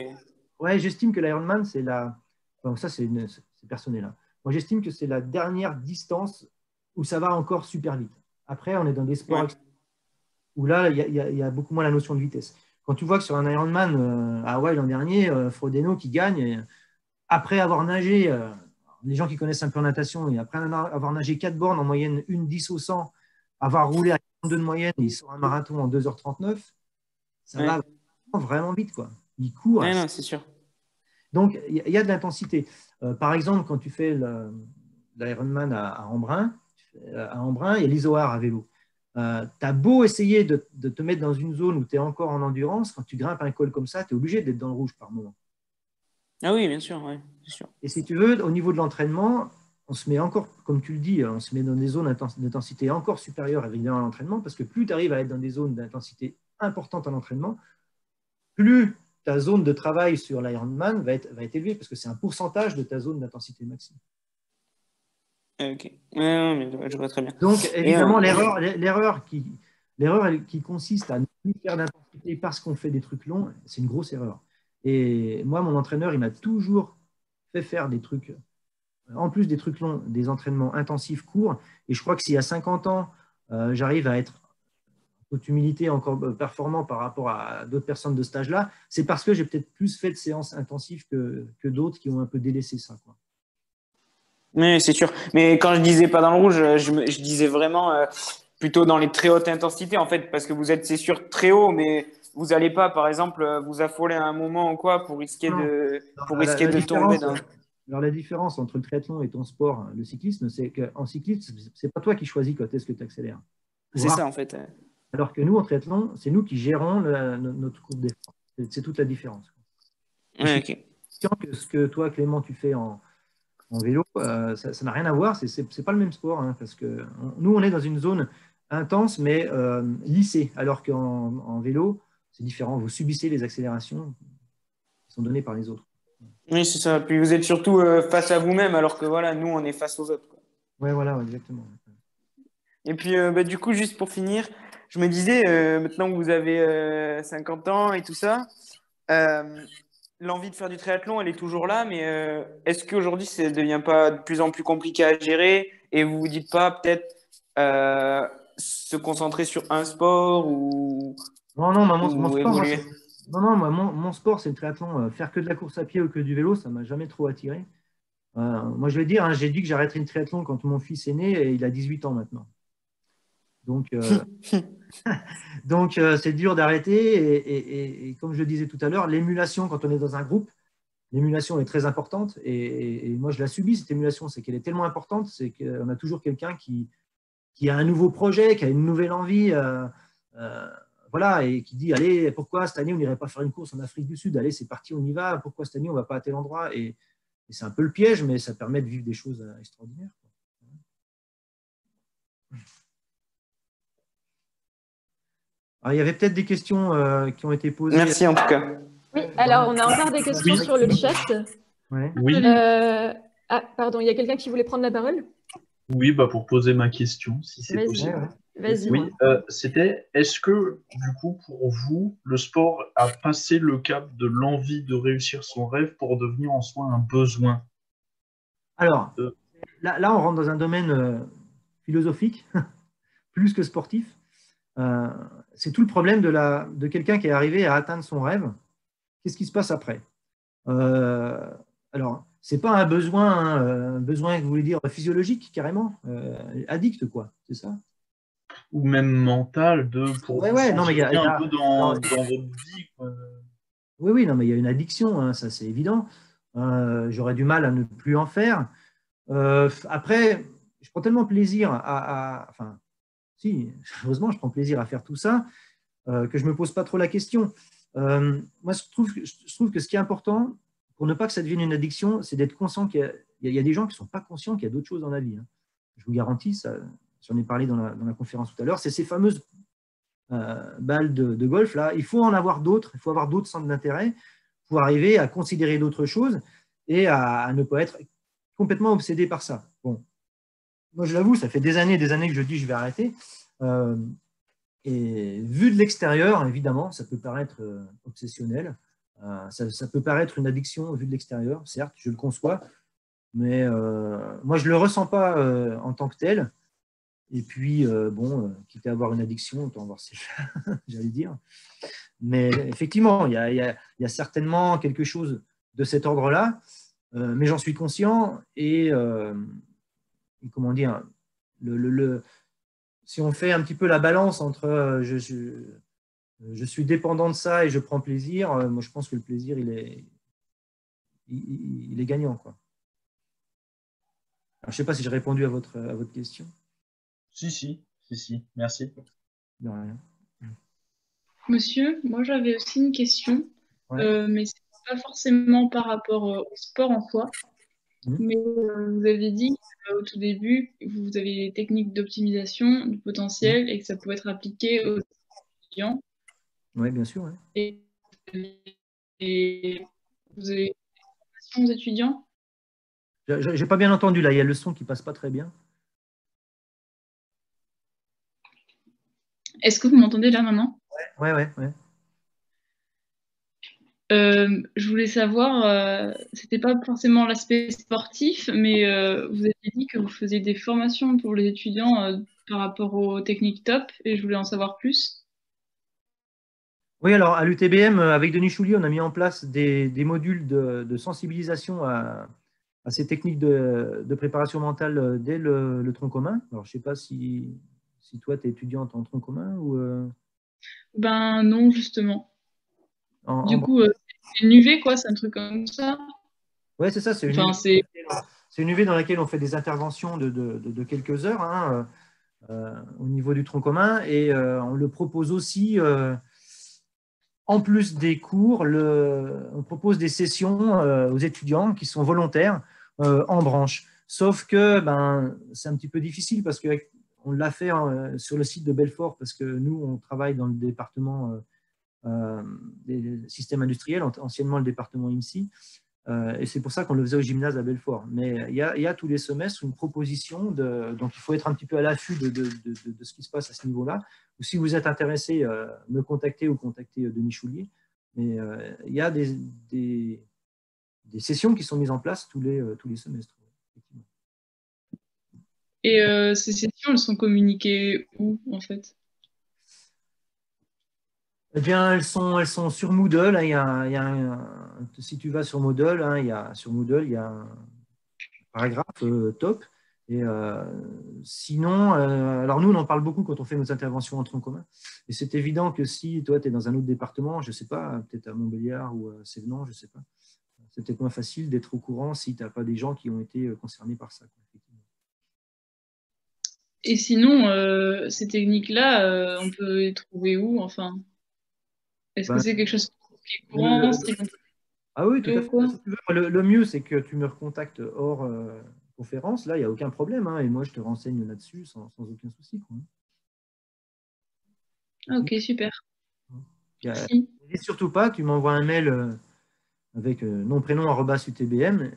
Ouais, j'estime que l'Ironman, c'est la… Donc ça, c'est personnel. Hein. Moi, j'estime que c'est la dernière distance où ça va encore super vite. Après, on est dans des sports où là, il y a beaucoup moins la notion de vitesse. Quand tu vois que sur un Ironman, à Hawaï l'an dernier, Frodeno qui gagne, après avoir nagé, les gens qui connaissent un peu en natation, et après avoir nagé 4 bornes en moyenne, 1,10 au 100, avoir roulé à 42 de moyenne, et il sort un marathon en 2h39, ça va vraiment vite, quoi. Il court. Non, c'est sûr. Donc, il y a de l'intensité. Par exemple, quand tu fais l'Ironman à Embrun, il y a l'Isoar à vélo. Tu as beau essayer de te mettre dans une zone où tu es encore en endurance, quand tu grimpes un col comme ça, tu es obligé d'être dans le rouge par moment. Ah oui, bien sûr, c'est sûr. Et si tu veux, au niveau de l'entraînement, on se met encore, comme tu le dis, on se met dans des zones d'intensité encore supérieures évidemment à l'entraînement, parce que plus tu arrives à être dans des zones d'intensité importantes en entraînement, plus ta zone de travail sur l'Ironman va être élevée, parce que c'est un pourcentage de ta zone d'intensité maximum. Ok, mais je vois très bien. Donc, évidemment, l'erreur qui consiste à ne plus faire d'intensité parce qu'on fait des trucs longs, c'est une grosse erreur. Et moi, mon entraîneur, il m'a toujours fait faire des trucs, en plus des trucs longs, des entraînements intensifs, courts. Et je crois que si à 50 ans, j'arrive à être, en toute humilité, encore performant par rapport à d'autres personnes de cet âge-là, c'est parce que j'ai peut-être plus fait de séances intensives que d'autres qui ont un peu délaissé ça, quoi. Oui, c'est sûr. Mais quand je disais pas dans le rouge, je disais vraiment plutôt dans les très hautes intensités, en fait, parce que vous êtes, c'est sûr, très haut, mais vous n'allez pas, par exemple, vous affoler à un moment ou quoi pour risquer de tomber dans… Alors, la différence entre le triathlon et ton sport, le cyclisme, c'est qu'en cyclisme, c'est pas toi qui choisis quand est-ce que tu accélères. C'est ça, en fait. Alors que nous, en triathlon, c'est nous qui gérons notre courbe d'effort. C'est toute la différence. Ouais, ok. Que ce que toi, Clément, tu fais en vélo, ça n'a rien à voir. C'est pas le même sport, hein, parce que nous, on est dans une zone intense, mais lissée, alors qu'en vélo, c'est différent. Vous subissez les accélérations qui sont données par les autres. Oui, c'est ça. Puis vous êtes surtout face à vous-même, alors que voilà, nous, on est face aux autres, quoi. Ouais, voilà, exactement. Et puis, du coup, juste pour finir, je me disais, maintenant que vous avez 50 ans et tout ça, l'envie de faire du triathlon, elle est toujours là, mais est-ce qu'aujourd'hui, ça ne devient pas de plus en plus compliqué à gérer et vous vous dites pas peut-être se concentrer sur un sport ou Non, mon sport, évoluer? mon sport, c'est le triathlon. Faire que de la course à pied ou que du vélo, ça ne m'a jamais trop attiré. Moi, je vais dire, hein, j'ai dit que j'arrêterais le triathlon quand mon fils est né et il a 18 ans maintenant. Donc, c'est dur d'arrêter. Et comme je le disais tout à l'heure, l'émulation, quand on est dans un groupe, l'émulation est très importante. Et moi, je la subis, cette émulation. C'est qu'elle est tellement importante, c'est qu'on a toujours quelqu'un qui a un nouveau projet, qui a une nouvelle envie. Voilà, et qui dit, allez, pourquoi cette année, on n'irait pas faire une course en Afrique du Sud? Allez, c'est parti, on y va. Pourquoi cette année, on ne va pas à tel endroit? Et c'est un peu le piège, mais ça permet de vivre des choses extraordinaires. Alors, il y avait peut-être des questions qui ont été posées. Merci en tout cas. Oui, alors on a encore des questions sur le chat. Ouais. Oui, Ah, pardon, il y a quelqu'un qui voulait prendre la parole? oui, pour poser ma question, si c'est Vas-y. possible. Vas-y. Oui, c'était, est-ce que, du coup, pour vous, le sport a passé le cap de l'envie de réussir son rêve pour devenir en soi un besoin? Alors, là, on rentre dans un domaine philosophique, plus que sportif. C'est tout le problème de quelqu'un qui est arrivé à atteindre son rêve. Qu'est-ce qui se passe après? Alors, ce n'est pas un besoin que vous voulez dire physiologique, carrément, addict, quoi, c'est ça? Ou même mental, pour Ouais, vous non, mais changer un peu dans votre vie, quoi. Oui, non, mais il y a une addiction, hein, ça c'est évident. J'aurais du mal à ne plus en faire. Après, je prends tellement plaisir enfin, si, heureusement, je prends plaisir à faire tout ça, que je ne me pose pas trop la question. Moi, je trouve que ce qui est important, pour ne pas que ça devienne une addiction, c'est d'être conscient qu'il y a des gens qui ne sont pas conscients qu'il y a d'autres choses dans la vie, hein. Je vous garantis, j'en ai parlé dans la conférence tout à l'heure, c'est ces fameuses balles de golf, là. Il faut en avoir d'autres, il faut avoir d'autres centres d'intérêt pour arriver à considérer d'autres choses et à ne pas être complètement obsédé par ça. Bon, moi, je l'avoue, ça fait des années que je dis je vais arrêter. Et vu de l'extérieur, évidemment, ça peut paraître obsessionnel. Ça peut paraître une addiction vu de l'extérieur, certes, je le conçois. Mais moi, je ne le ressens pas en tant que tel. Et puis, quitte à avoir une addiction, autant avoir ses j'allais dire. Mais effectivement, il y a certainement quelque chose de cet ordre-là. Mais j'en suis conscient et comment dire, si on fait un petit peu la balance entre je suis dépendant de ça et je prends plaisir, moi je pense que le plaisir il est gagnant, quoi. Alors, je ne sais pas si j'ai répondu à votre question. Si, merci. De rien. Monsieur, moi j'avais aussi une question, Ouais. mais c'est pas forcément par rapport au sport en soi. Mais vous avez dit au tout début, vous avez des techniques d'optimisation du potentiel et que ça pouvait être appliqué aux étudiants. Oui, bien sûr. Ouais. Et vous avez des formations aux étudiants? J'ai pas bien entendu là, il y a le son qui passe pas très bien. Est-ce que vous m'entendez là maintenant? Ouais. Je voulais savoir, c'était pas forcément l'aspect sportif, mais vous avez dit que vous faisiez des formations pour les étudiants par rapport aux techniques top, et je voulais en savoir plus. Oui, alors à l'UTBM, avec Denis Choulier, on a mis en place des modules de sensibilisation à ces techniques de préparation mentale dès le tronc commun. Alors, je ne sais pas si toi, tu es étudiante en tronc commun ou… Ben non, justement. En Du coup, c'est une UV, quoi, c'est un truc comme ça. Ouais, c'est ça. C'est une, Enfin, c'est une UV dans laquelle on fait des interventions de quelques heures hein, au niveau du tronc commun et on le propose aussi, en plus des cours, on propose des sessions aux étudiants qui sont volontaires en branche. Sauf que c'est un petit peu difficile parce qu'on l'a fait sur le site de Belfort parce que nous, on travaille dans le département des systèmes industriels, anciennement le département IMSI. Et c'est pour ça qu'on le faisait au gymnase à Belfort. Mais il y a tous les semestres une proposition, donc il faut être un petit peu à l'affût de ce qui se passe à ce niveau-là. Ou si vous êtes intéressé, me contacter ou contacter Denis Choulier. Mais il y a des sessions qui sont mises en place tous les semestres. Et ces sessions, elles sont communiquées où, en fait? Eh bien, elles sont sur Moodle. Hein. Si tu vas sur Moodle, hein, sur Moodle, il y a un paragraphe top. Et sinon, alors nous, on en parle beaucoup quand on fait nos interventions en tronc commun. Et c'est évident que si toi, tu es dans un autre département, je ne sais pas, peut-être à Montbéliard ou à Sévenant, je ne sais pas, c'est peut-être moins facile d'être au courant si tu n'as pas des gens qui ont été concernés par ça. Et sinon, ces techniques-là, on peut les trouver où, enfin? Est-ce que c'est quelque chose qui est courant? Ah oui, tout à fait. Quoi? Si tu veux, le mieux, c'est que tu me recontactes hors conférence. Là, il n'y a aucun problème. Hein, et moi, je te renseigne là-dessus sans aucun souci. Quoi. Ah, ok, super. N'hésite surtout pas, tu m'envoies un mail avec nom-prénom @UTBM,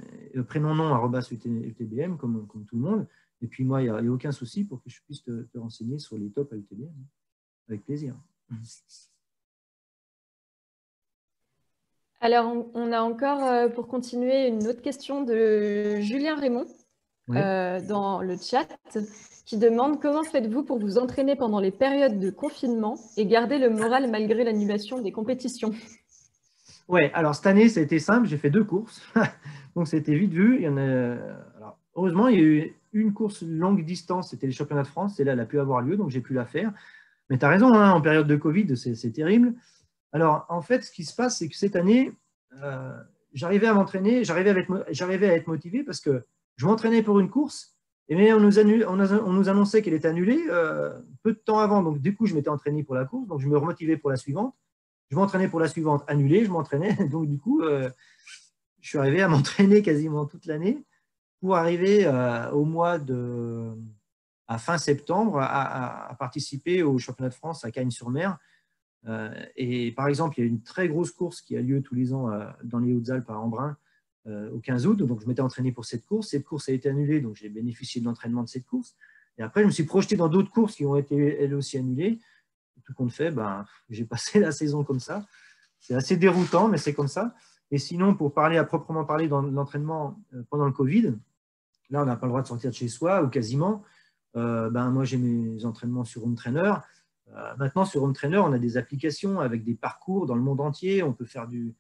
prénom-nom @UTBM, comme tout le monde. Et puis moi, il n'y a aucun souci pour que je puisse te renseigner sur les tops à UTBM. Avec plaisir. Alors, on a encore, pour continuer, une autre question de Julien Raymond dans le chat qui demande comment faites-vous pour vous entraîner pendant les périodes de confinement et garder le moral malgré l'annulation des compétitions? Ouais, alors cette année, ça a été simple, j'ai fait 2 courses, donc c'était vite vu. Il y en a, alors, heureusement, il y a eu une course longue distance, c'était les championnats de France, et là, elle a pu avoir lieu, donc j'ai pu la faire. Mais tu as raison, hein, en période de Covid, c'est terrible. Alors, en fait, ce qui se passe, c'est que cette année, j'arrivais à m'entraîner, j'arrivais à être motivé parce que je m'entraînais pour une course, mais on nous annonçait qu'elle était annulée peu de temps avant. Donc, du coup, je m'étais entraîné pour la course, donc je me remotivais pour la suivante. Je m'entraînais pour la suivante, annulée, je m'entraînais. Donc, du coup, je suis arrivé à m'entraîner quasiment toute l'année pour arriver au mois à fin septembre à participer au championnat de France à Cagnes-sur-Mer. Et par exemple, il y a une très grosse course qui a lieu tous les ans dans les Hautes-Alpes à Embrun au 15 août. Donc, je m'étais entraîné pour cette course. Cette course a été annulée, donc j'ai bénéficié de l'entraînement de cette course. Et après, je me suis projeté dans d'autres courses qui ont été elles aussi annulées. Tout compte fait, j'ai passé la saison comme ça. C'est assez déroutant, mais c'est comme ça. Et sinon, pour parler à proprement parler dans l'entraînement pendant le Covid, là, on n'a pas le droit de sortir de chez soi, ou quasiment. Moi, j'ai mes entraînements sur Home Trainer. Maintenant, sur Home Trainer, on a des applications avec des parcours dans le monde entier. On peut faire du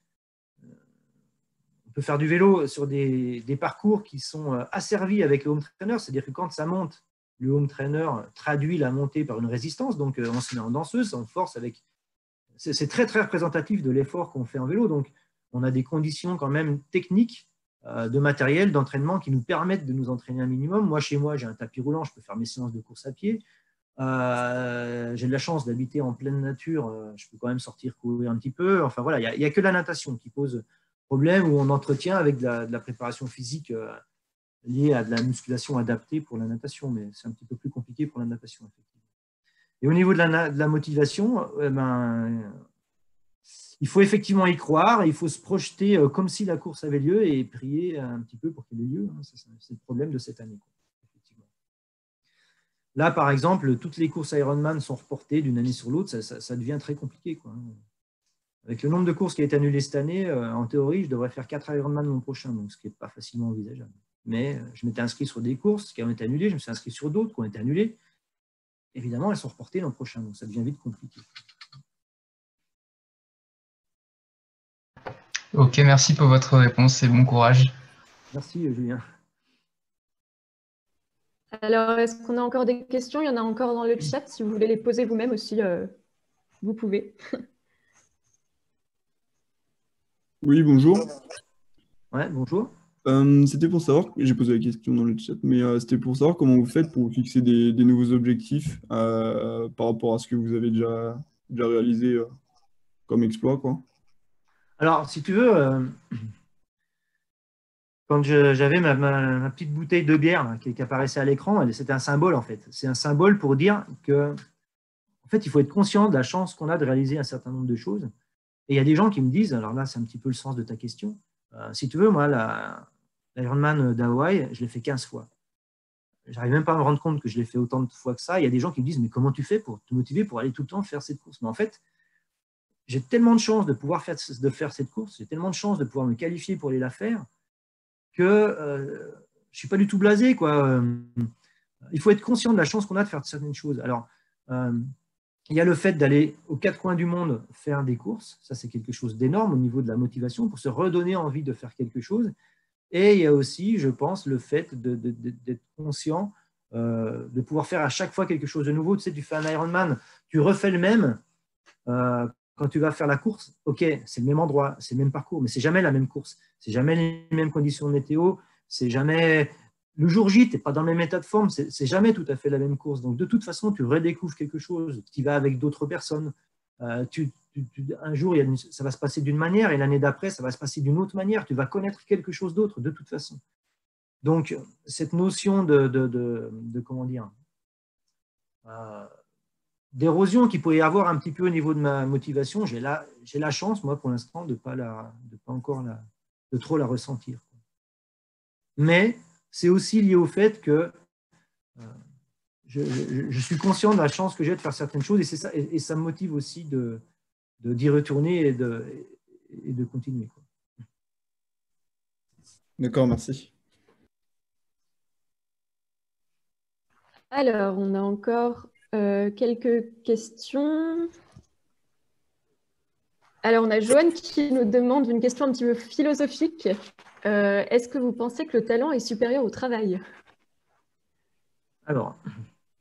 vélo sur des parcours qui sont asservis avec le Home Trainer. C'est-à-dire que quand ça monte, le Home Trainer traduit la montée par une résistance. Donc, on se met en danseuse, on force avec… C'est très, très représentatif de l'effort qu'on fait en vélo. Donc, on a des conditions quand même techniques de matériel, d'entraînement qui nous permettent de nous entraîner un minimum. Moi, chez moi, j'ai un tapis roulant, je peux faire mes séances de course à pied. J'ai de la chance d'habiter en pleine nature, je peux quand même sortir courir un petit peu. Enfin voilà, il n'y a que la natation qui pose problème où on entretient avec de la préparation physique liée à de la musculation adaptée pour la natation, mais c'est un petit peu plus compliqué pour la natation, effectivement. Et au niveau de la motivation, il faut effectivement y croire, il faut se projeter comme si la course avait lieu et prier un petit peu pour qu'elle ait lieu. C'est le problème de cette année. Là, par exemple, toutes les courses Ironman sont reportées d'une année sur l'autre, ça devient très compliqué, quoi. Avec le nombre de courses qui a été annulé cette année, en théorie, je devrais faire 4 Ironman l'an prochain, donc ce qui n'est pas facilement envisageable. Mais je m'étais inscrit sur des courses qui ont été annulées, je me suis inscrit sur d'autres qui ont été annulées. Évidemment, elles sont reportées l'an prochain, donc ça devient vite compliqué. Ok, merci pour votre réponse et bon courage. Merci, Julien. Alors, est-ce qu'on a encore des questions? Il y en a encore dans le chat. Si vous voulez les poser vous-même aussi, vous pouvez. Oui, bonjour. Ouais, bonjour. C'était pour savoir, j'ai posé la question dans le chat, mais c'était pour savoir comment vous faites pour vous fixer des nouveaux objectifs par rapport à ce que vous avez déjà réalisé comme exploit, quoi. Alors, si tu veux, quand j'avais ma petite bouteille de bière là, qui apparaissait à l'écran, c'était un symbole en fait. C'est un symbole pour dire que, en fait, il faut être conscient de la chance qu'on a de réaliser un certain nombre de choses. Et il y a des gens qui me disent, alors là, c'est un petit peu le sens de ta question. Si tu veux, moi, l'Ironman d'Hawaï, je l'ai fait 15 fois. J'arrive même pas à me rendre compte que je l'ai fait autant de fois que ça. Il y a des gens qui me disent, mais comment tu fais pour te motiver pour aller tout le temps faire cette course? Mais en fait, j'ai tellement de chance de pouvoir faire cette course, j'ai tellement de chance de pouvoir me qualifier pour aller la faire, que je ne suis pas du tout blasé, quoi. Il faut être conscient de la chance qu'on a de faire certaines choses. Alors, il y a le fait d'aller aux quatre coins du monde faire des courses. Ça, c'est quelque chose d'énorme au niveau de la motivation pour se redonner envie de faire quelque chose. Et il y a aussi, je pense, le fait d'être conscient, de pouvoir faire à chaque fois quelque chose de nouveau. Tu sais, tu fais un Ironman, tu refais le même. Quand tu vas faire la course, ok, c'est le même endroit, c'est le même parcours, mais c'est jamais la même course. C'est jamais les mêmes conditions de météo. C'est jamais le jour J, tu n'es pas dans le même état de forme. C'est jamais tout à fait la même course. Donc, de toute façon, tu redécouvres quelque chose. Tu vas avec d'autres personnes. Un jour, ça va se passer d'une manière et l'année d'après, ça va se passer d'une autre manière. Tu vas connaître quelque chose d'autre de toute façon. Donc, cette notion comment dire, d'érosion qu'il pourrait y avoir un petit peu au niveau de ma motivation, j'ai la chance, moi, pour l'instant, de pas encore de trop la ressentir. Mais c'est aussi lié au fait que je suis conscient de la chance que j'ai de faire certaines choses et ça me motive aussi d'y retourner et de continuer, quoi. D'accord, merci. Alors, on a encore quelques questions. Alors, on a Joanne qui nous demande une question un petit peu philosophique. Est-ce que vous pensez que le talent est supérieur au travail? Alors,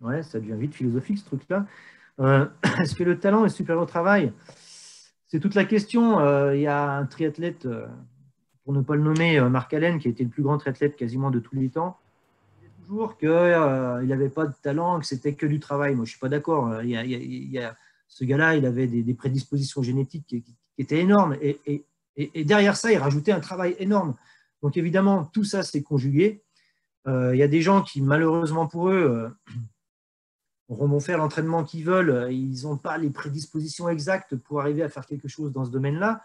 ouais, ça devient vite philosophique ce truc-là. Est-ce que le talent est supérieur au travail? C'est toute la question. Il y a un triathlète, pour ne pas le nommer, Mark Allen, qui a été le plus grand triathlète quasiment de tous les temps. Il disait toujours qu'il n'avait pas de talent, que c'était que du travail. Moi, je ne suis pas d'accord. Ce gars-là, il avait des prédispositions génétiques qui étaient énormes. Et derrière ça, il rajoutait un travail énorme. Donc, évidemment, tout ça s'est conjugué. Il y a des gens qui, malheureusement pour eux, auront beau faire l'entraînement qu'ils veulent, ils n'ont pas les prédispositions exactes pour arriver à faire quelque chose dans ce domaine-là.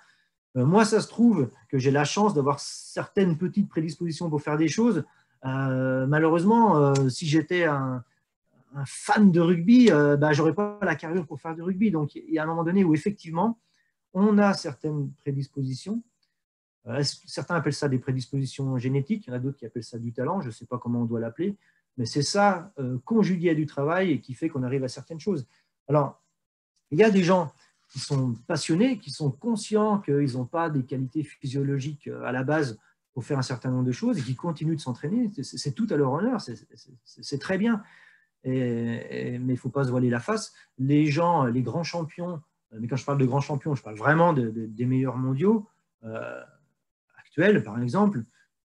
Moi, ça se trouve que j'ai la chance d'avoir certaines petites prédispositions pour faire des choses. Malheureusement, si j'étais un fan de rugby, je n'aurais pas la carrure pour faire du rugby. Donc, il y a un moment donné où effectivement, on a certaines prédispositions. Certains appellent ça des prédispositions génétiques, il y en a d'autres qui appellent ça du talent, je ne sais pas comment on doit l'appeler, mais c'est ça, conjugué à du travail, et qui fait qu'on arrive à certaines choses. Alors, il y a des gens qui sont passionnés, qui sont conscients qu'ils n'ont pas des qualités physiologiques à la base pour faire un certain nombre de choses, et qui continuent de s'entraîner. C'est tout à leur honneur, c'est très bien. Mais il ne faut pas se voiler la face. Les gens, les grands champions, mais quand je parle de grands champions, je parle vraiment des meilleurs mondiaux, actuels, par exemple,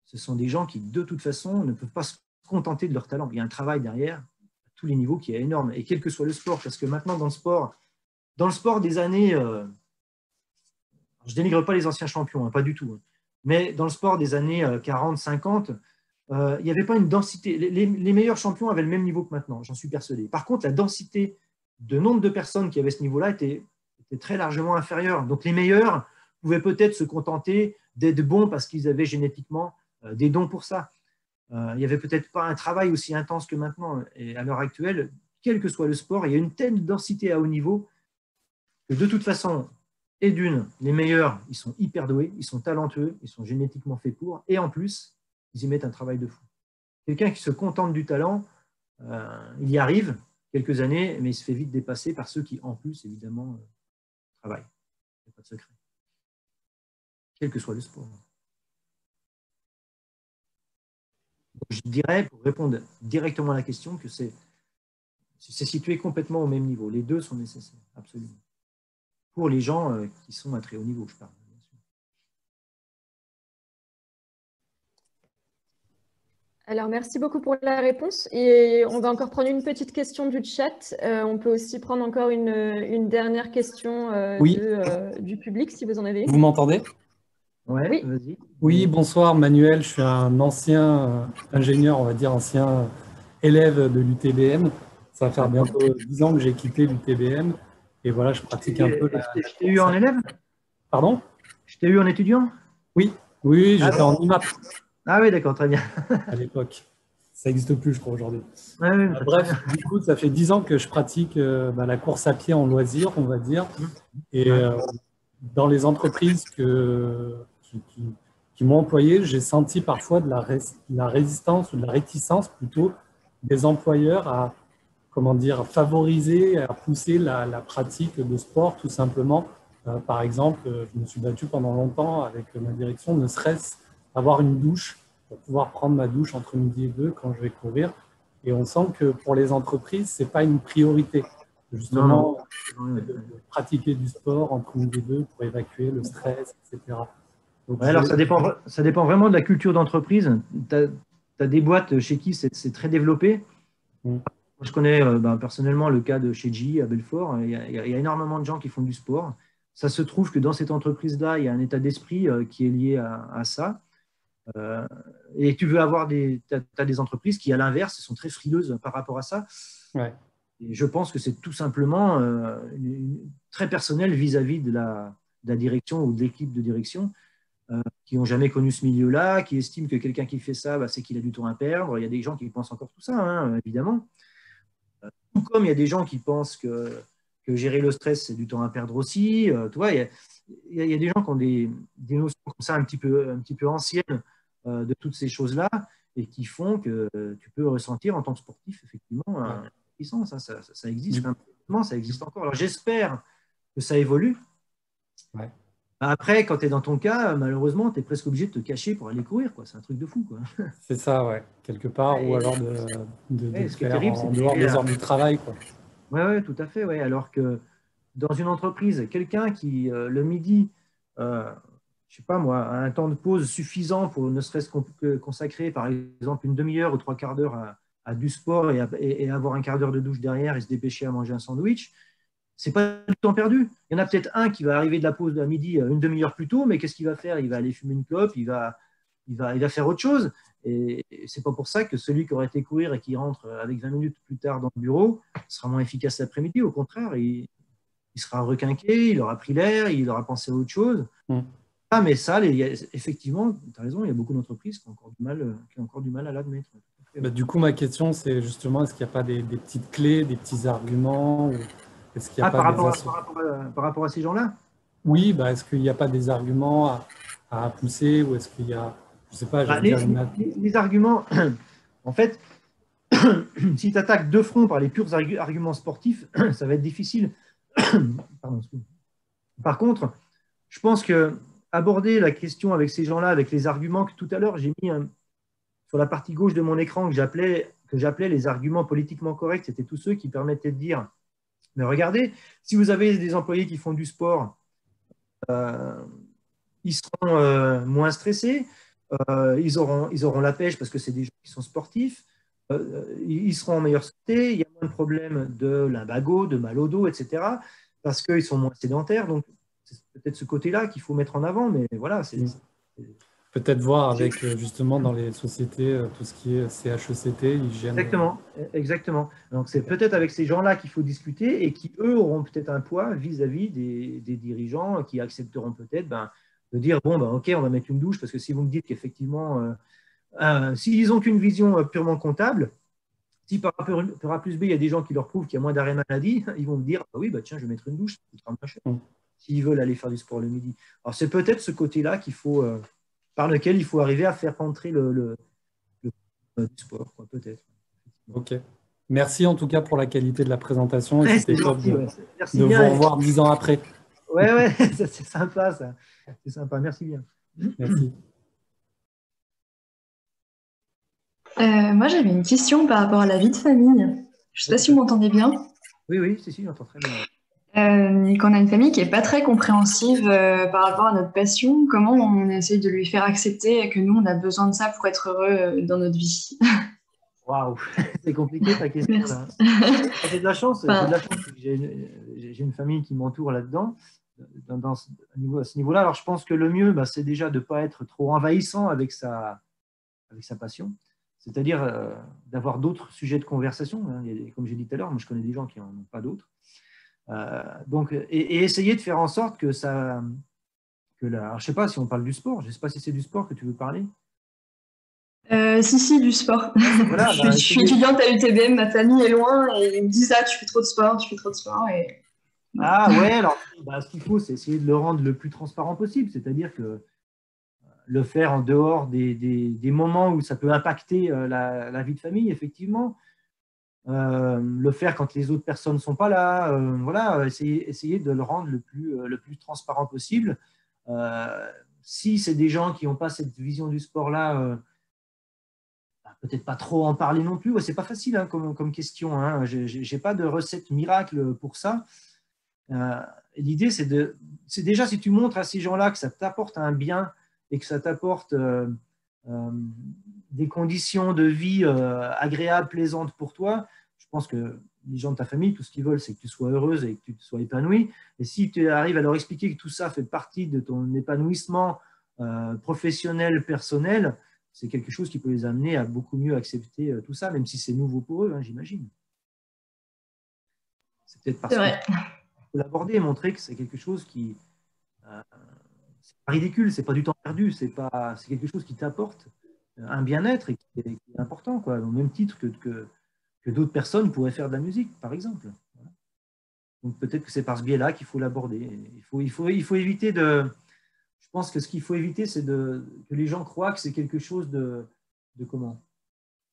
ce sont des gens qui, de toute façon, ne peuvent pas se contenter de leur talent. Il y a un travail derrière, à tous les niveaux, qui est énorme. Et quel que soit le sport, parce que maintenant, dans le sport des années... je ne dénigre pas les anciens champions, hein, pas du tout. Hein, mais dans le sport des années 40, 50, il n'y avait pas une densité. Les meilleurs champions avaient le même niveau que maintenant, j'en suis persuadé. Par contre, la densité de nombre de personnes qui avaient ce niveau-là était très largement inférieure. Donc, les meilleurs pouvaient peut-être se contenter d'être bons parce qu'ils avaient génétiquement des dons pour ça. Il n'y avait peut-être pas un travail aussi intense que maintenant. Et à l'heure actuelle, quel que soit le sport, il y a une telle densité à haut niveau que de toute façon, et d'une, les meilleurs, ils sont hyper doués, ils sont talentueux, ils sont génétiquement faits pour, et en plus, ils y mettent un travail de fou. Quelqu'un qui se contente du talent, il y arrive quelques années, mais il se fait vite dépasser par ceux qui, en plus, évidemment, travaillent. Il n'y a pas de secret. Quel que soit le sport. Je dirais, pour répondre directement à la question, que c'est situé complètement au même niveau. Les deux sont nécessaires, absolument. Pour les gens qui sont à très haut niveau, je parle. Bien sûr. Alors, merci beaucoup pour la réponse. Et on va encore prendre une petite question du chat. On peut aussi prendre encore une dernière question Oui. du public, si vous en avez. Vous m'entendez? Ouais, Oui. vas-y. Oui, bonsoir Manuel, je suis un ancien ingénieur, on va dire ancien élève de l'UTBM. Ça va faire bientôt 10 ans que j'ai quitté l'UTBM et voilà, je pratique un peu Je t'ai eu en élève? Pardon? Je t'ai eu en étudiant? Oui, j'étais en IMAP. Ah oui, d'accord, très bien. À l'époque. Ça n'existe plus, je crois, aujourd'hui. Ouais, Bref, du coup, ça fait 10 ans que je pratique la course à pied en loisir, on va dire. Et dans les entreprises qui m'ont employé, j'ai senti parfois de la résistance ou de la réticence plutôt des employeurs à, comment dire, favoriser, à pousser la pratique de sport tout simplement. Par exemple, je me suis battu pendant longtemps avec ma direction, ne serait-ce avoir une douche pour pouvoir prendre ma douche entre midi et 2 quand je vais courir. Et on sent que pour les entreprises, ce n'est pas une priorité. Justement, de pratiquer du sport entre midi et 2 pour évacuer le stress, etc. Donc, ouais, alors ça dépend vraiment de la culture d'entreprise. Tu as des boîtes chez qui c'est très développé. Je connais personnellement le cas de chez GE à Belfort. Il y a énormément de gens qui font du sport. Ça se trouve que dans cette entreprise-là, il y a un état d'esprit qui est lié à ça. Et tu veux avoir t'as des entreprises qui, à l'inverse, sont très frileuses par rapport à ça. Ouais. Et je pense que c'est tout simplement très personnel vis-à-vis de la direction ou de l'équipe de direction qui n'ont jamais connu ce milieu-là, qui estiment que quelqu'un qui fait ça, c'est qu'il a du temps à perdre. Il y a des gens qui pensent encore tout ça, hein, évidemment. Tout comme il y a des gens qui pensent que gérer le stress, c'est du temps à perdre aussi. Tu vois, il y a des gens qui ont des notions comme ça un petit peu anciennes de toutes ces choses-là et qui font que tu peux ressentir en tant que sportif, effectivement, une puissance. Ça existe. Ça existe encore. Alors, j'espère que ça évolue. Ouais. Après, quand tu es dans ton cas, malheureusement, tu es presque obligé de te cacher pour aller courir. C'est un truc de fou. C'est ça, ouais. Quelque part, ou alors de ce qui est faire terrible, en dehors des heures du travail. Oui, tout à fait. Ouais. Alors que dans une entreprise, quelqu'un qui, le midi, je sais pas moi, a un temps de pause suffisant pour ne serait-ce que consacrer, par exemple, une demi-heure ou 3/4 d'heure à du sport et avoir un quart d'heure de douche derrière et se dépêcher à manger un sandwich, c'est pas du temps perdu. Il y en a peut-être un qui va arriver de la pause à midi une demi-heure plus tôt, mais qu'est-ce qu'il va faire? Il va aller fumer une clope, il va faire autre chose. Et c'est pas pour ça que celui qui aurait été courir et qui rentre avec 20 minutes plus tard dans le bureau sera moins efficace l'après-midi. Au contraire, il sera requinqué, il aura pris l'air, il aura pensé à autre chose. Ah, mais ça, effectivement, tu as raison, il y a beaucoup d'entreprises qui ont encore du mal à l'admettre. Du coup, ma question, c'est justement, est-ce qu'il n'y a pas des petites clés, des petits arguments est-ce qu'il y a pas par rapport à ces gens-là? Oui, est-ce qu'il n'y a pas des arguments à pousser ou est-ce qu'il y a, je ne sais pas, les arguments, en fait, si tu attaques de front par les purs arguments sportifs, ça va être difficile. Pardon. Par contre, je pense que aborder la question avec ces gens-là, avec les arguments que tout à l'heure j'ai mis sur la partie gauche de mon écran que j'appelais les arguments politiquement corrects, c'était tous ceux qui permettaient de dire, mais regardez, si vous avez des employés qui font du sport, ils seront moins stressés, ils auront la pêche parce que c'est des gens qui sont sportifs, ils seront en meilleure santé, il y a moins de problèmes de lumbago, de mal au dos, etc. parce qu'ils sont moins sédentaires. Donc, c'est peut-être ce côté-là qu'il faut mettre en avant, mais voilà. Peut-être voir avec, justement, dans les sociétés, tout ce qui est CHECT, hygiène. Exactement. Donc, c'est peut-être avec ces gens-là qu'il faut discuter et qui, eux, auront peut-être un poids vis-à-vis des dirigeants qui accepteront peut-être de dire, bon, OK, on va mettre une douche, parce que si vous me dites qu'effectivement, s'ils n'ont qu'une vision purement comptable, si par A plus B, il y a des gens qui leur prouvent qu'il y a moins d'arrêt maladie, ils vont me dire, oui, tiens, je vais mettre une douche, ça coûtera moins cher. S'ils veulent aller faire du sport le midi. Alors, c'est peut-être ce côté-là par lequel il faut arriver à faire rentrer le sport, peut-être. Ok. Merci en tout cas pour la qualité de la présentation. Et c'était top de vous revoir 10 ans après. Ouais, c'est sympa ça. C'est sympa, merci bien. Merci. Moi, j'avais une question par rapport à la vie de famille. Je ne sais pas si vous m'entendez bien. Oui, si, j'entends très bien. Qu'on a une famille qui n'est pas très compréhensive par rapport à notre passion, comment on essaye de lui faire accepter que nous, on a besoin de ça pour être heureux dans notre vie. Waouh, c'est compliqué ta question là. J'ai de la chance, j'ai une famille qui m'entoure là-dedans, à ce niveau-là. Alors je pense que le mieux, c'est déjà de ne pas être trop envahissant avec sa passion, c'est-à-dire d'avoir d'autres sujets de conversation. Hein. Comme j'ai dit tout à l'heure, moi je connais des gens qui n'en ont pas d'autres. Donc, et essayer de faire en sorte que ça... alors, je ne sais pas si on parle du sport, je ne sais pas si c'est du sport que tu veux parler. Si, du sport. Voilà, je suis étudiante à l'UTBM, ma famille est loin et ils me disent tu fais trop de sport, tu fais trop de sport. Et... Ah ouais, alors ce qu'il faut, c'est essayer de le rendre le plus transparent possible, c'est-à-dire que le faire en dehors des moments où ça peut impacter la vie de famille, effectivement. Le faire quand les autres personnes ne sont pas là. Voilà, essayer de le rendre le plus transparent possible. Si c'est des gens qui n'ont pas cette vision du sport-là, peut-être pas trop en parler non plus. Ouais, c'est pas facile hein, comme question. Hein. Je n'ai pas de recette miracle pour ça. L'idée, c'est déjà si tu montres à ces gens-là que ça t'apporte un bien et que ça t'apporte des conditions de vie agréables, plaisantes pour toi, je pense que les gens de ta famille, tout ce qu'ils veulent, c'est que tu sois heureuse et que tu sois épanouie. Et si tu arrives à leur expliquer que tout ça fait partie de ton épanouissement professionnel, personnel, c'est quelque chose qui peut les amener à beaucoup mieux accepter tout ça, même si c'est nouveau pour eux, hein, j'imagine. C'est peut-être parce qu'il faut l'aborder et montrer que c'est quelque chose qui... c'est pas ridicule, c'est pas du temps perdu, c'est quelque chose qui t'apporte un bien-être et qui est important, quoi, au même titre que d'autres personnes pourraient faire de la musique, par exemple. Voilà. Donc peut-être que c'est par ce biais-là qu'il faut l'aborder. Il faut éviter de... Je pense que ce qu'il faut éviter, c'est que les gens croient que c'est quelque chose de comment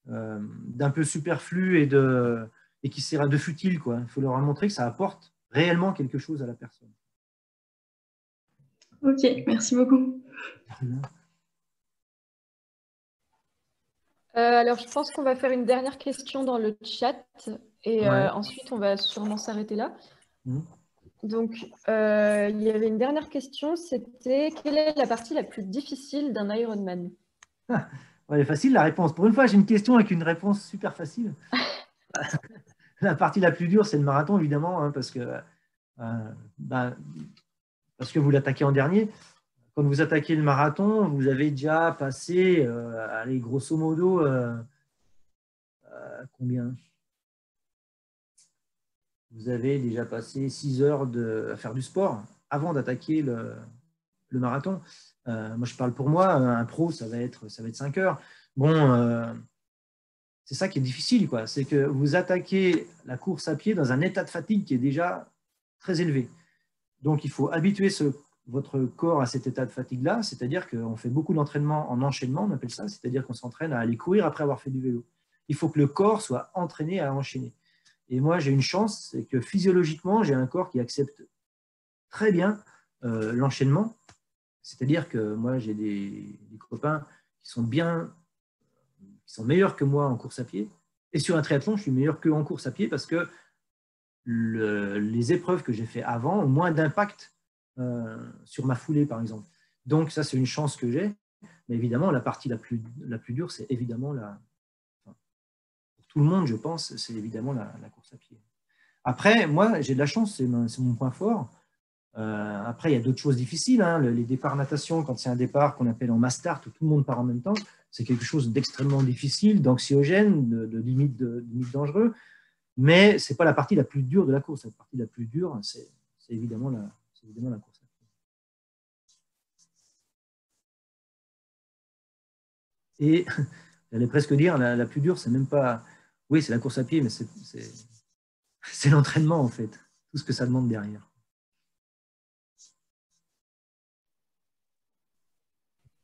d'un peu superflu et qui sert de futile, quoi. Il faut leur montrer que ça apporte réellement quelque chose à la personne. Ok, merci beaucoup. Alors, je pense qu'on va faire une dernière question dans le chat et ensuite, on va sûrement s'arrêter là. Donc, il y avait une dernière question, c'était quelle est la partie la plus difficile d'un Ironman? Elle est facile la réponse. Pour une fois, j'ai une question avec une réponse super facile. La partie la plus dure, c'est le marathon, évidemment, hein, parce que vous l'attaquez en dernier. Quand vous attaquez le marathon, vous avez déjà passé, allez, grosso modo, combien? Vous avez déjà passé 6 heures à faire du sport avant d'attaquer le marathon. Moi, je parle pour moi, un pro, ça va être 5 heures. Bon, c'est ça qui est difficile, quoi. C'est que vous attaquez la course à pied dans un état de fatigue qui est déjà très élevé. Donc, il faut habituer votre corps à cet état de fatigue-là, c'est-à-dire qu'on fait beaucoup d'entraînement en enchaînement, on appelle ça, c'est-à-dire qu'on s'entraîne à aller courir après avoir fait du vélo. Il faut que le corps soit entraîné à enchaîner. Et moi, j'ai une chance, c'est que physiologiquement, j'ai un corps qui accepte très bien l'enchaînement. C'est-à-dire que moi, j'ai des copains qui sont meilleurs que moi en course à pied. Et sur un triathlon, je suis meilleur qu'eux en course à pied parce que les épreuves que j'ai fait avant ont moins d'impact sur ma foulée, par exemple. Donc, ça, c'est une chance que j'ai. Mais évidemment, la partie la plus dure, c'est évidemment pour tout le monde, je pense, c'est évidemment la course à pied. Après, moi, j'ai de la chance, c'est mon point fort. Après, il y a d'autres choses difficiles. Hein. Les départs natation, quand c'est un départ qu'on appelle en mass start, où tout le monde part en même temps, c'est quelque chose d'extrêmement difficile, d'anxiogène, de limite dangereux. Mais ce n'est pas la partie la plus dure de la course. La partie la plus dure, c'est évidemment la course à pied. Et j'allais presque dire, la plus dure, c'est même pas... Oui, c'est la course à pied, mais c'est l'entraînement, en fait. Tout ce que ça demande derrière.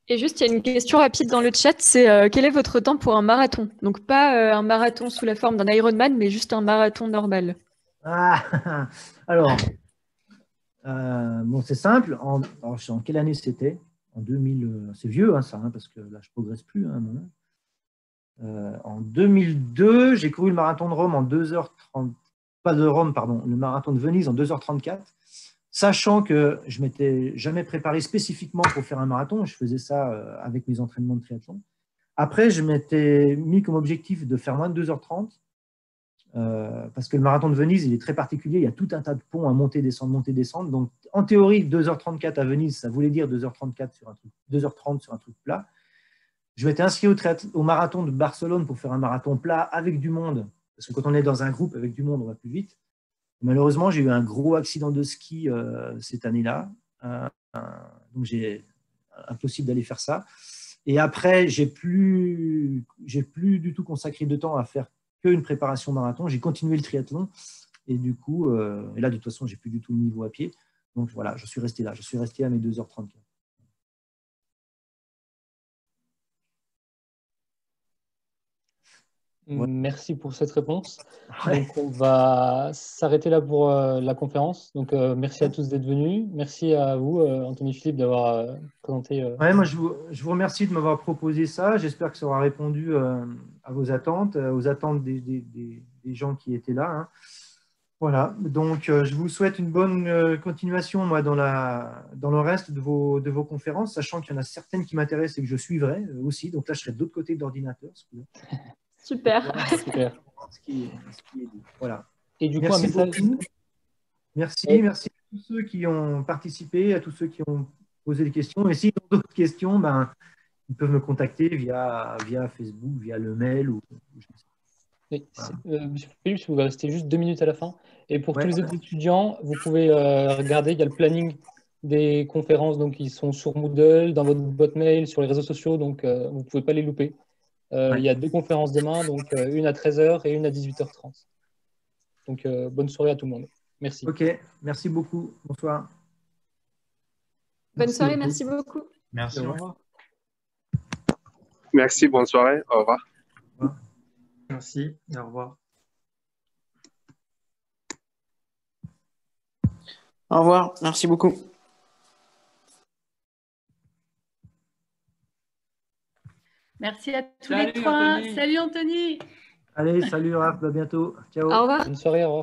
Et juste, il y a une question rapide dans le chat, c'est quel est votre temps pour un marathon? Donc pas un marathon sous la forme d'un Ironman, mais juste un marathon normal. Ah, alors, bon, c'est simple. En quelle année c'était? En 2000, c'est vieux hein, ça, hein, parce que là je progresse plus. Hein, en 2002, j'ai couru le marathon de Rome en 2h30, pas de Rome, pardon, le marathon de Venise en 2h34, sachant que je ne m'étais jamais préparé spécifiquement pour faire un marathon. Je faisais ça avec mes entraînements de triathlon. Après, je m'étais mis comme objectif de faire moins de 2h30, parce que le marathon de Venise, il est très particulier. Il y a tout un tas de ponts à monter, descendre, monter, descendre. Donc, en théorie, 2h34 à Venise, ça voulait dire 2h34 sur un truc, 2h30 sur un truc plat. Je m'étais inscrit au marathon de Barcelone pour faire un marathon plat avec du monde, parce que quand on est dans un groupe avec du monde, on va plus vite. Malheureusement, j'ai eu un gros accident de ski cette année-là, donc j'ai impossible d'aller faire ça. Et après, j'ai plus du tout consacré de temps à faire qu'une préparation marathon. J'ai continué le triathlon et du coup, et là de toute façon, j'ai plus du tout le niveau à pied. Donc voilà, je suis resté là. Je suis resté à mes 2h34. Merci pour cette réponse. Donc, on va s'arrêter là pour la conférence. Donc, merci à tous d'être venus. Merci à vous, Anthony Philippe, d'avoir présenté. Ouais, moi, je vous remercie de m'avoir proposé ça. J'espère que ça aura répondu à vos attentes, aux attentes des gens qui étaient là. Hein. Voilà. Donc, je vous souhaite une bonne continuation, moi, dans le reste de vos conférences, sachant qu'il y en a certaines qui m'intéressent et que je suivrai aussi. Donc là, je serai de l'autre côté de l'ordinateur. Super. Voilà, super. Ce qui est dit. Voilà. Et du coup, merci un message. Beaucoup. Merci à tous ceux qui ont participé, à tous ceux qui ont posé des questions. Et s'ils ont d'autres questions, ben, ils peuvent me contacter via Facebook, via le mail. Oui, Monsieur Philippe, vous restez juste 2 minutes à la fin. Et pour tous les autres étudiants, vous pouvez regarder, il y a le planning des conférences, donc ils sont sur Moodle, dans votre boîte mail, sur les réseaux sociaux, donc vous ne pouvez pas les louper. Il y a 2 conférences demain, donc une à 13h et une à 18h30. Donc bonne soirée à tout le monde. Merci. Ok, merci beaucoup. Bonsoir. Bonne soirée, merci beaucoup. Merci. Au revoir. Merci, bonne soirée. Au revoir. Merci, au revoir. Au revoir, merci beaucoup. Merci à tous les trois. Anthony. Salut Anthony. Allez, salut Raph, à bientôt. Ciao. Au revoir. Bonne soirée, au revoir.